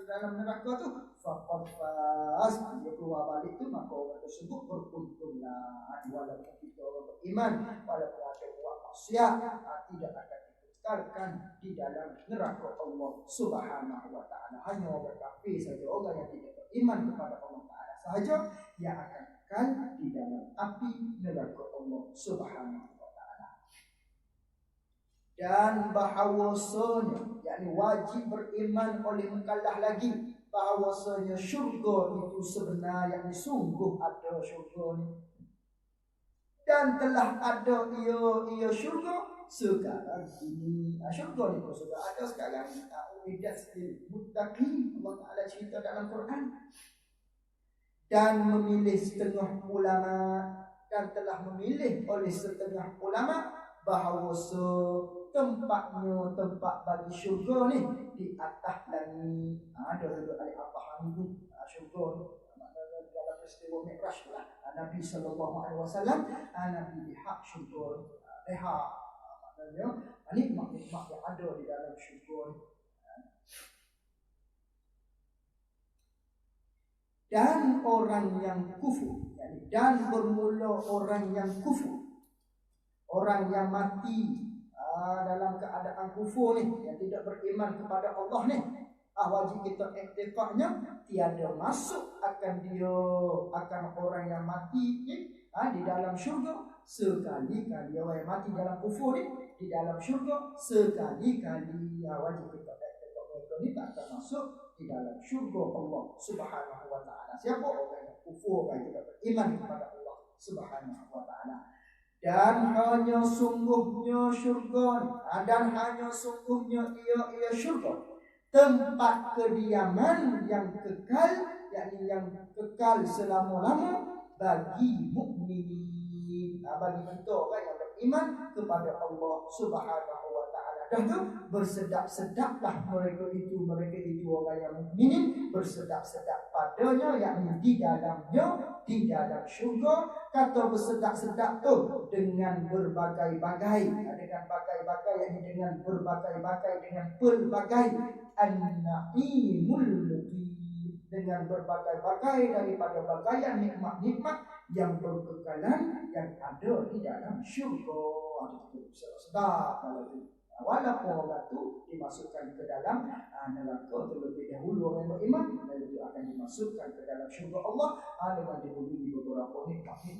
Speaker 1: dalam neraka tu, faqad faz, dia keluar balik tu, maka orang tersebut beruntunglah. Walaupun kita orang beriman, walaupun ada buat maksiat, tidak akan dikekalkan di dalam neraka Allah Subhanahu wa Ta'ala. Hanya orang kafir saja, orang yang tidak beriman kepada Allah Ta'ala sahaja yang akan kekal di dalam api neraka Allah Subhanahu wa Ta'ala. Dan bahawasanya, yakni wajib beriman oleh mukallaf lagi, bahawasanya syurga itu sebenar, yakni sungguh ada syurga ni. Dan telah ada ia syurga sekarang ini. Syurga itu sudah ada sekarang. Uiddat lil muttaqin, Allah Ta'ala cerita dalam Quran. Dan memilih setengah ulama, dan telah memilih oleh setengah ulama bahawa tempatnya, tempat bagi syurga ni di atas langit. Ada duduk alih atas langit syurga ni. Dalam peristiwa Mi'raj lah, Nabi SAW, Nabi lihat syurga, lihat maknanya nikmat-nikmat yang ada di dalam syurga ni. Dan orang yang kufur, dan bermula orang yang kufur, orang yang mati dalam keadaan kufur ni, yang tidak beriman kepada Allah ni, wajib kita iktifaknya tiada masuk akan orang yang mati ni di dalam syurga sekali-kali. Orang yang mati dalam kufur ni di dalam syurga sekali-kali. Wajib kita iktifak mereka ni tak akan masuk di dalam syurga Allah Subhanahu wa Ta'ala. Siapa orang yang kufur, orang yang tidak beriman kepada Allah Subhanahu wa Ta'ala. Dan hanya sungguhnya syurga, dan hanya sungguhnya ia syurga, tempat kediaman yang kekal, yakni yang kekal selama-lama bagi mukminin, bagi kita orang yang beriman kepada Allah Subhanahu wa Ta'ala. Dan tu bersedap-sedaplah mereka itu orang yang mukminin, bersedap-sedap padanya, yakni di dalamnya, di dalam syurga. Kata bersedap-sedap tu dengan berbagai-bagai, dengan bagai-bagai, yakni dengan berbagai-bagai, dengan pelbagai an-na'imul muqim, dengan berbagai-bagai daripada bagaian nikmat-nikmat yang berkekalan yang ada di dalam syurga. Sedap kalau tu. Walaupun orang tu dimasukkan ke dalam neraka terlebih dahulu, orang beriman lalu itu akan dimasukkan ke dalam syurga Allah dengan diberi beberapa nikmat di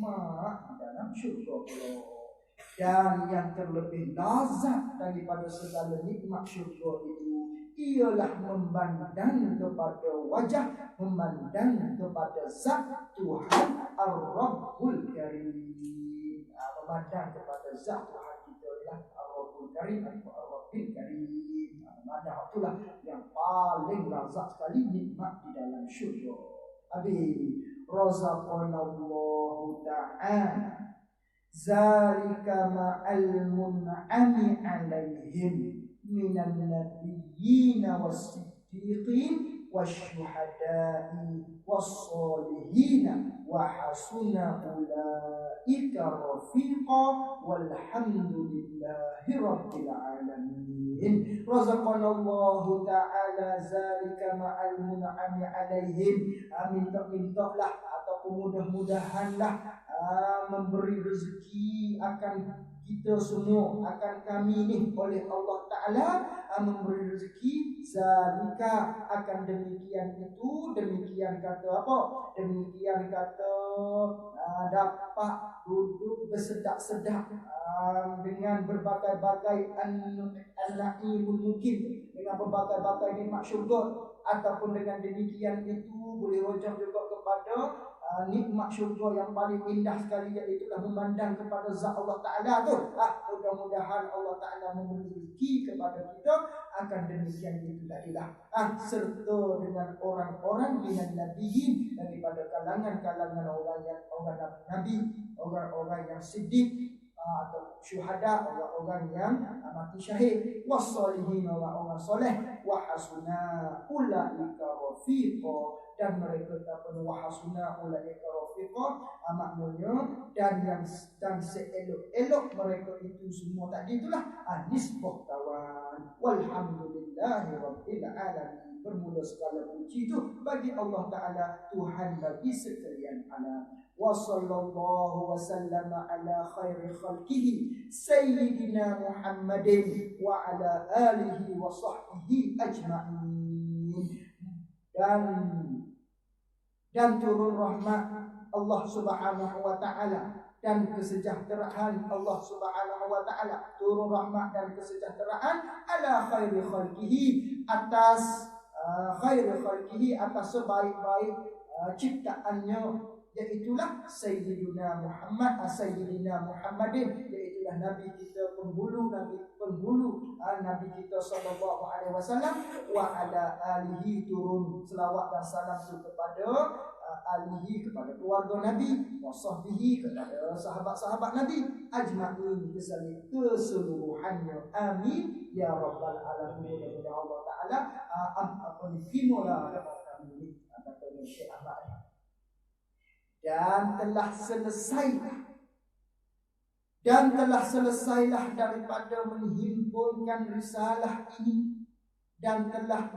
Speaker 1: dalam syurga Allah. Dan yang terlebih lazat daripada segala nikmat syurga itu ialah memandang kepada wajah, memandang kepada zat Tuhan Ar-Rabbul Karim. Memandang kepada zat Tuhan kita adalah Ar-Rabbul Karim atau Ar-Rabbil Karim. Memandang itulah yang paling lazat sekali nikmat di dalam syurga. Habis razaqanallahu ta'ala zalika ma'al mun'ami alaihim minan nabiyyin was-siddiqin wasyuhada'i was-solihin wa hasuna ulaika rafiqa walhamdulillahi rabbil alamin. Razaqanallahu ta'ala zalika ma'al mun'ami alaihim. Minta-mintalah ataupun mudah-mudahanlah memberi rezeki akan kita semua, akan kami ni oleh Allah Ta'ala memberi rezeki. Zalika, akan demikian itu, demikian kata apa? Demikian kata dapat duduk bersedak-sedak dengan berbagai-bagai an-na'imul mungkin, dengan berbagai-bagai nikmat syurga. Ataupun dengan demikian itu boleh rojak juga kepada nikmat syurga yang paling indah sekali, iaitu memandang kepada zat Allah Ta'ala tu. Mudah-mudahan Allah Ta'ala memberi rezeki kepada kita akan demikian itu tadilah. Serta dengan orang-orang minan nabiyyin, daripada kalangan-kalangan orang nabi, orang-orang yang siddiq atau syuhada, orang-orang yang mati syahid, wassalihin, orang-orang soleh, wa hasuna ulaika rafiqa, dan mereka dapat wa hasuna ulaika rafiqa, maknanya dan seelok-elok mereka itu semua tadi itulah nisbah kawan. Walhamdulillahi rabbil alamin, bermula segala puji itu bagi Allah Ta'ala, Tuhan bagi sekalian alam. Wa sallallahu wa sallama ala khairi khalqihi sayyidina Muhammadin wa ala alihi wa sahbihi ajma'in. Dan turun rahmat Allah Subhanahu wa Ta'ala dan kesejahteraan Allah Subhanahu wa Ta'ala, turun rahmat dan kesejahteraan ala khairi khalqihi, atas khairi khalqihi, atas sebaik-baik ciptaannya, iaitulah Sayyidina Muhammad, Sayyidina Muhammadin, iaitulah Nabi kita penghulu, Nabi kita sallallahu alaihi wasallam, wa ala alihi, turun selawat dan salam itu kepada alihi, kepada keluarga Nabi, wa sahbihi, kepada sahabat-sahabat Nabi, ajma'in, keseluruhannya, amin ya rabbal alamin. Ya Allah Ta'ala dan telah selesailah daripada menghimpunkan risalah ini, dan telah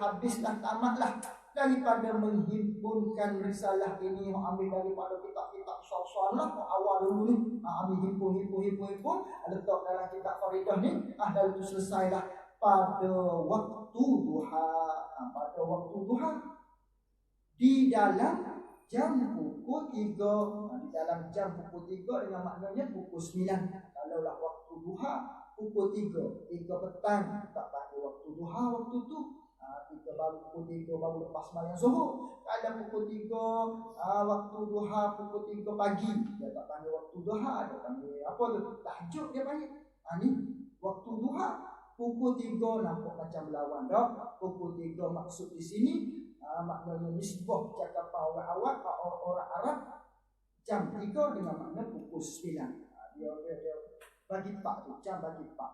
Speaker 1: habislah, tamatlah daripada menghimpunkan risalah ini. Ambil daripada kitab-kitab syarah lah, awal dulu ni, ambil himpun, letak dalam kitab Faridah ni, dan itu selesailah pada waktu duha. Pada waktu duha, di dalam jam pukul 3, di dalam jam pukul 3 dengan maknanya pukul 9. Kalaulah waktu duha pukul 3 petang, tak panggil waktu duha waktu tu. Kita baru pukul 3 baru lepas sembahyang zuhur. Kalau pukul 3 waktu duha pukul 3 pagi, dia tak panggil waktu duha, dia panggil apa tu? Tahajud dia panggil. Ni waktu duha pukul 3, nampak macam lawan dah. Pukul 3 maksud di sini maknanya nisbah cakapan orang Arab, jam 3 dengan makna pukul 9. Dia bagi pak tu, jam bagi pak.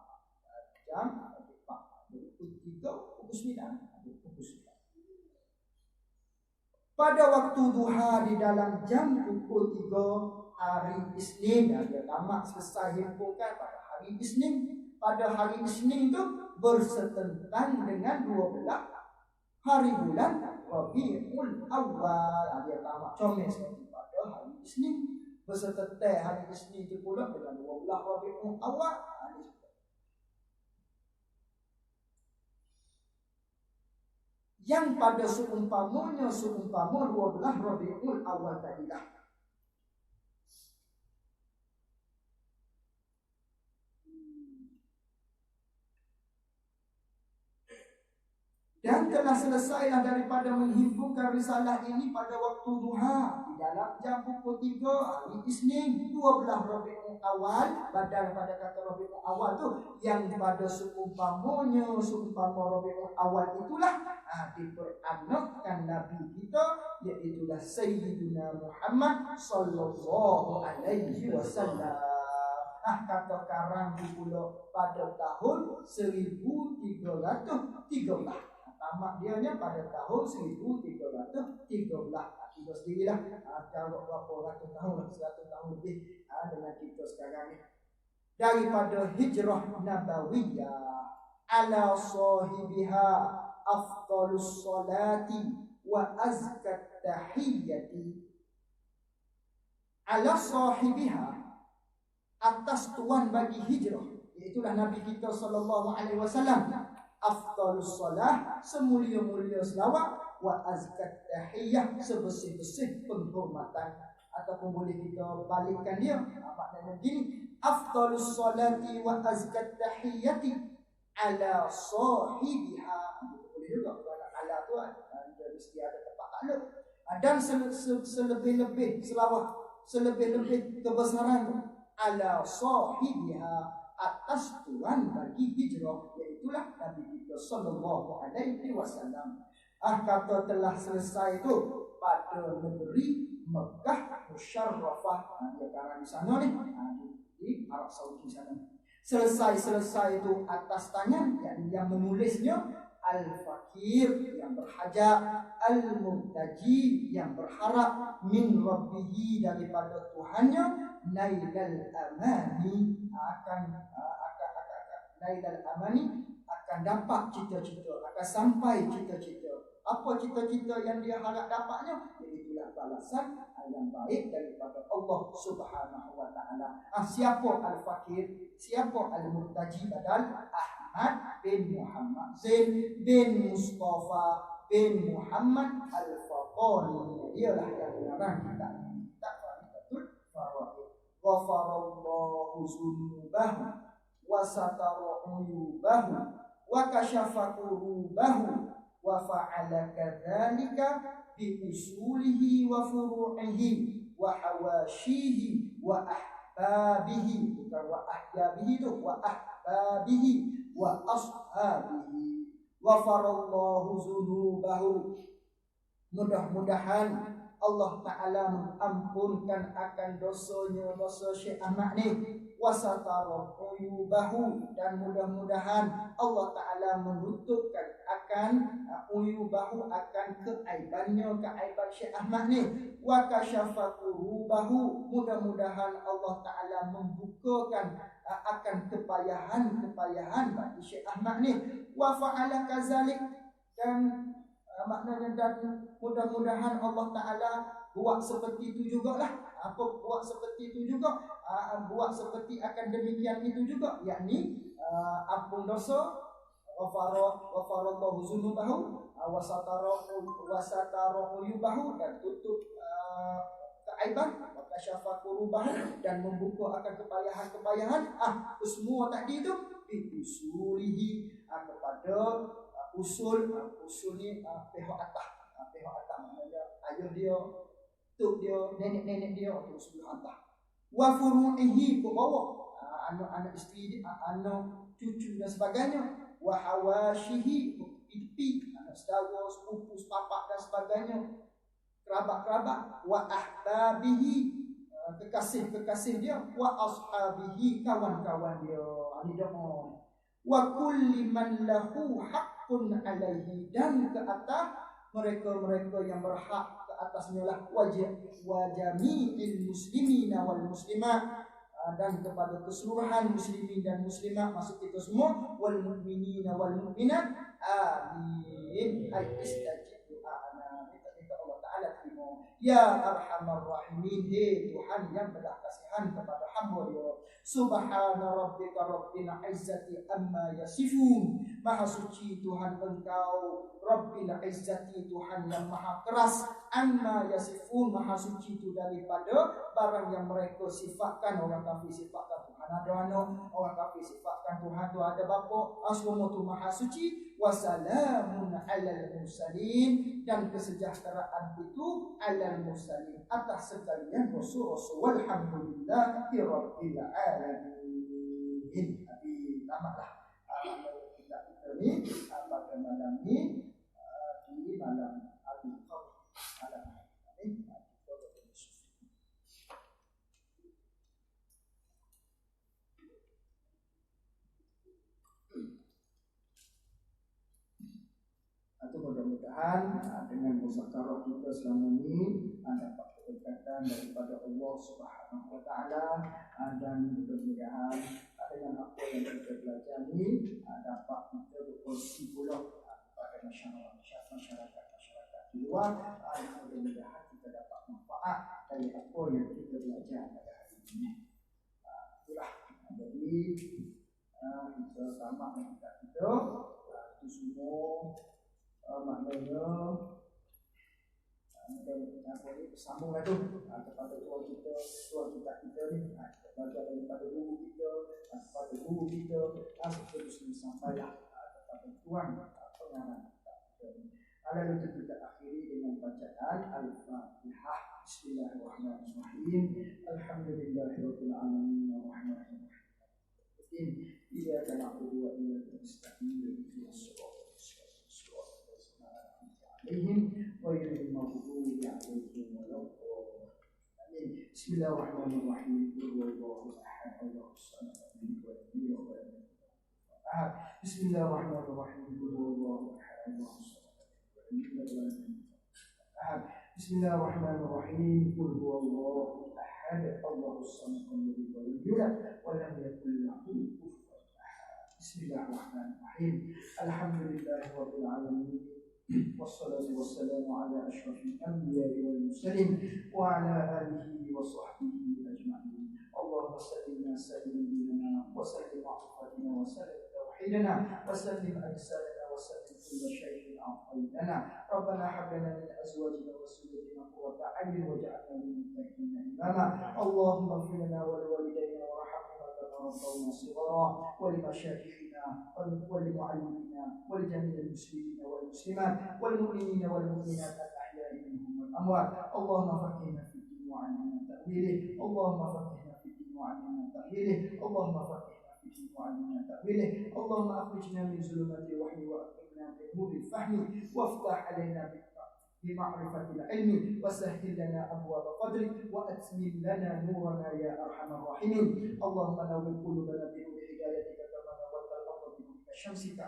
Speaker 1: Jam bagi pak. Pukul 3, pukul 9. Pada waktu duha di dalam jam pukul 3 hari Isnin, dia tamat selesai himpunkan pada hari Isnin. Pada hari Isnin itu bersetentang dengan 12 hari bulan Rabiul Awal. Dia tamat comel pada hari Isnin, bersetentang hari Isnin itu pula dengan 12 Rabiul Awal. Yang pada seumpama 12 Rabiul Awal tadilah. Dan telah selesailah daripada menghimpunkan risalah ini pada waktu duha di dalam jam pukul 3 hari Isnin 12 Rabiul Awal. Badal pada kata Rabiul Awal tu, yang pada seumpama Rabiul Awal itulah diperanakkan Nabi kita, iaitulah Sayyidina Muhammad sallallahu alaihi wasallam. Kata karang pula pada tahun 1313. Tamat dianya pada tahun 1313. Kita sendirilah kalau berapa ratus tahun, 100 tahun lebih dengan kita sekarang ni. Daripada hijrah nabawiyah ala sahibiha afdalus salati wa azkat tahiyyati. ala sahibiha, atas tuan bagi hijrah, iaitulah Nabi kita sallallahu alaihi wasallam. Afdalus salah, semulia-mulia selawat, wa azkat tahiyyah, sebersih-bersih penghormatan. Ataupun boleh kita balikkan dia, maknanya begini, afdalus salati wa azkat tahiyyati ala sahibiha. Boleh juga kalau ala tu mesti ada tempat takluk. Dan selebih-lebih selawat, selebih-lebih kebesaran ala sahibiha, atas tuan bagi hijrah, iaitulah Nabi kita sallallahu alaihi wasallam. Kata telah selesai itu pada negeri Mekah Musyarrafah. Sekarang di sana ni, di Arab Saudi sana. Selesai itu atas tangan, yang menulisnya al-fakir, yang berhajat, al-murtaji, yang berharap, min rabbihi, daripada Tuhannya, nailal amani, nailal amani, akan dapat cita-cita, akan sampai cita-cita. Apa cita-cita yang dia harap dapatnya? Iaitulah balasan yang baik daripada Allah Subhanahu wa taala. Siapa al-fakir? Siapa al-murtaji? Badal Ahmad bin Muhammad Zain bin Mustafa bin Muhammad al-Faqani. Dialah yang mengarang kita Faridatul Faraid. Ghafarallahu dzunubahu wa satara uyubahu wa kashafa kurubahu wa fa'ala kadzalika bi usulihi wa furu'ihi wa hawashihi wa ahbabihi, bukan wa ahbabihi itu, wa ahbabihi wa ashabihi. Ghafarallahu dzunubahu, mudah-mudahan Allah Ta'ala mengampunkan akan dosanya, dosa Syekh Ahmad ni. Wasatara uyubahu, dan mudah-mudahan Allah Ta'ala menutupkan akan uyubahu, akan keaibannya, keaiban Syekh Ahmad ni. Wa kasyafa kurubahu, mudah-mudahan Allah Ta'ala membukakan akan kepayahan bagi Syekh Ahmad ni. Wa fa'ala kazalik, dan maknanya dan mudah-mudahan Allah Ta'ala buat seperti itu jugalah. Apa buat seperti itu juga? Buat seperti akan demikian itu juga, yakni ampun dosa, ghafarallahu dzunubahu wa satara uyubahu, dan tutup keaiban, wa kasyafa kurubahu, dan membuka akan kepayahan-kepayahan. Semua tadi itu diusulihi kepada usul ni pihak atas, maknanya ayah dia, tok dia, nenek-nenek dia, atau usul atas. Wa furu'ihi, ke bawah, anak-anak isteri dia, anak cucu dan sebagainya. Wa hawashihi, pipi, anak saudara, sepupu, sepapak dan sebagainya, kerabat-kerabat. Wa ahbabihi, kekasih-kekasih dia. Wa ashabihi, kawan-kawan dia. Ini dia. Wa kulli man lahu haqqun alaihi, dan ke atas mereka-mereka yang berhak ke atasnya lah, wa jami'il muslimina wal muslimat, dan kepada keseluruhan muslimin dan muslimat, maksud kita semua, wal mu'minina wal mu'minat, amin. Al-istajib doa'ana, minta Allah Ta'ala terima. Ya arhamar rahimin, Tuhan yang belas kasihan kepada hamba dia. Subhana rabbika rabbil izzati amma yasifun, maha suci Tuhan engkau, rabbil izzati, Tuhan yang maha keras, amma yasifun, maha suci itu daripada barang yang mereka sifatkan. Orang kafir sifatkan Tuhan ada anak, orang kafir sifatkan Tuhan tu ada bapa. Semua tu maha suci. Wassalamun alal mursalin, dan kesejahteraan itu alal mursalin, atas sekalian rasul-rasul. Walhamdulillahi rabbil alamin. Habis tamatlah kita ni pada malam ni, di malam Al-Qadar, malam ini. Atau mudah-mudahan dengan muzakarah kita selama ini dapat keberkatan daripada Allah Subhanahu wa taala, dan mudah-mudahan dengan apa yang kita belajar ini dapat kita berkongsi pula kepada masyarakat di luar. Mudah-mudahan kita dapat manfaat dari apa yang kita belajar. sama kita itu semua maknanya sambung lagi kepada Tuhan kita ni kepada daripada guru kita kepada guru kita seterusnya sampailah kepada Tuhan pengarang kita. Lalu kita akhiri dengan bacaan Al-Fatihah. Bismillahirrahmanirrahim. Alhamdulillahirabbil alamin arrahmanir rahim. Iyyaka na'budu wa iyyaka nasta'in. Ihdinas siratal mustaqim. Alaihim ghairil maghdubi 'alaihim waladdallin. Bismillahirrahmanirrahim. Qul huwallahu ahad, Allahus samad, lam yalid wa lam yulad. Bismillahirrahmanirrahim. Qul huwallahu ahad, Allahus samad, lam yalid wa lam yulad. Bismillahirrahmanirrahim. Qul huwallahu ahad, Allahus samad, lam yalid wa lam yulad wa lam yakul lahu kufuwan ahad. Bismillahirrahmanirrahim. Alhamdulillahirabbil alamin. Wassalatu wassalamu ala asyrafil anbiya'i wal mursalin wa ala alihi wa sahbihi ajma'in. Allahumma salli ala sayyidina wa sallim ma'rifatina wa sallim tauhidana wa sallim ajsadana wa sallim kulla syai'in a'taytana. Rabbana hab lana min azwajina wa dhurriyyatina qurrata a'yun waj'alna lil muttaqina imama. Allahumma ighfir lana wa liwalidayna warhamhuma kama rabbawna shighara wa limashayikhina ولمعلمينا ولجميع المسلمين والمسلمات والمؤمنين والمؤمنات الأحياء منهم والأموات. اللهم فقهنا في الدين وعلمنا تأويله. اللهم فقهنا في الدين وعلمنا تأويله. اللهم فقهنا في الدين وعلمنا تأويله. اللهم أخرجنا من ظلمات الوحي وأكرمنا بنور الفهم وافتح علينا بمعرفة العلم وسهل لنا أبواب فضلك وأتمم لنا نورنا يا أرحم الراحمين. اللهم نور قلوبنا بنور هدايتك شمسك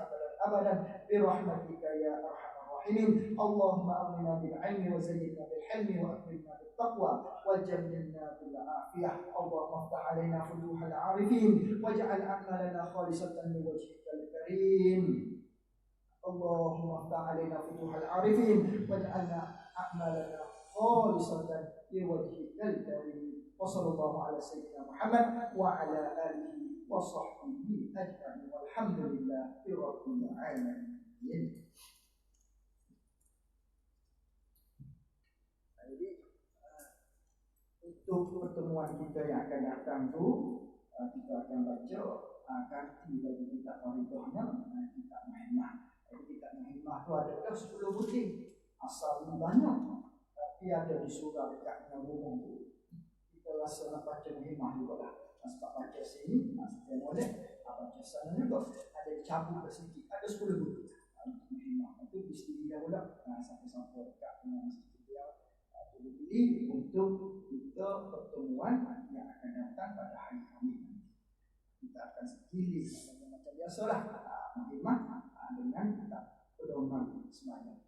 Speaker 1: أبدا برحمتك يا أرحم الراحمين. اللهم أغننا بالعلم وزينا بالحلم وأكرمنا بالتقوى وجملنا بالعافية. اللهم افتح علينا فتوح العارفين واجعل أعمالنا خالصة لوجهك الكريم. اللهم افتح علينا فتوح العارفين واجعلنا أعمالنا خالصة لوجهك الكريم. وصلى الله على سيدنا محمد وعلى آله وصحبه أجمعين والحمد لله رب العالمين. Jadi untuk pertemuan kita yang akan datang tu kita akan baca akan bagi kita faridahnya kita mahimah. Jadi kita mahimah tu ada 10 butir. Asal banyak tapi ada di surah dekat rumah tu. Kita rasa nak baca mahimah juga lah. Sebab baca sini, yang boleh baca sana juga ada cabut sedikit, ada 10 butir. Mahimah itu mesti dia pula sampai dekat dengan masjid dia pilih untuk kita pertemuan yang akan datang pada hari Khamis. Kita akan sekili macam biasalah mahimah dengan kita pedoman semuanya.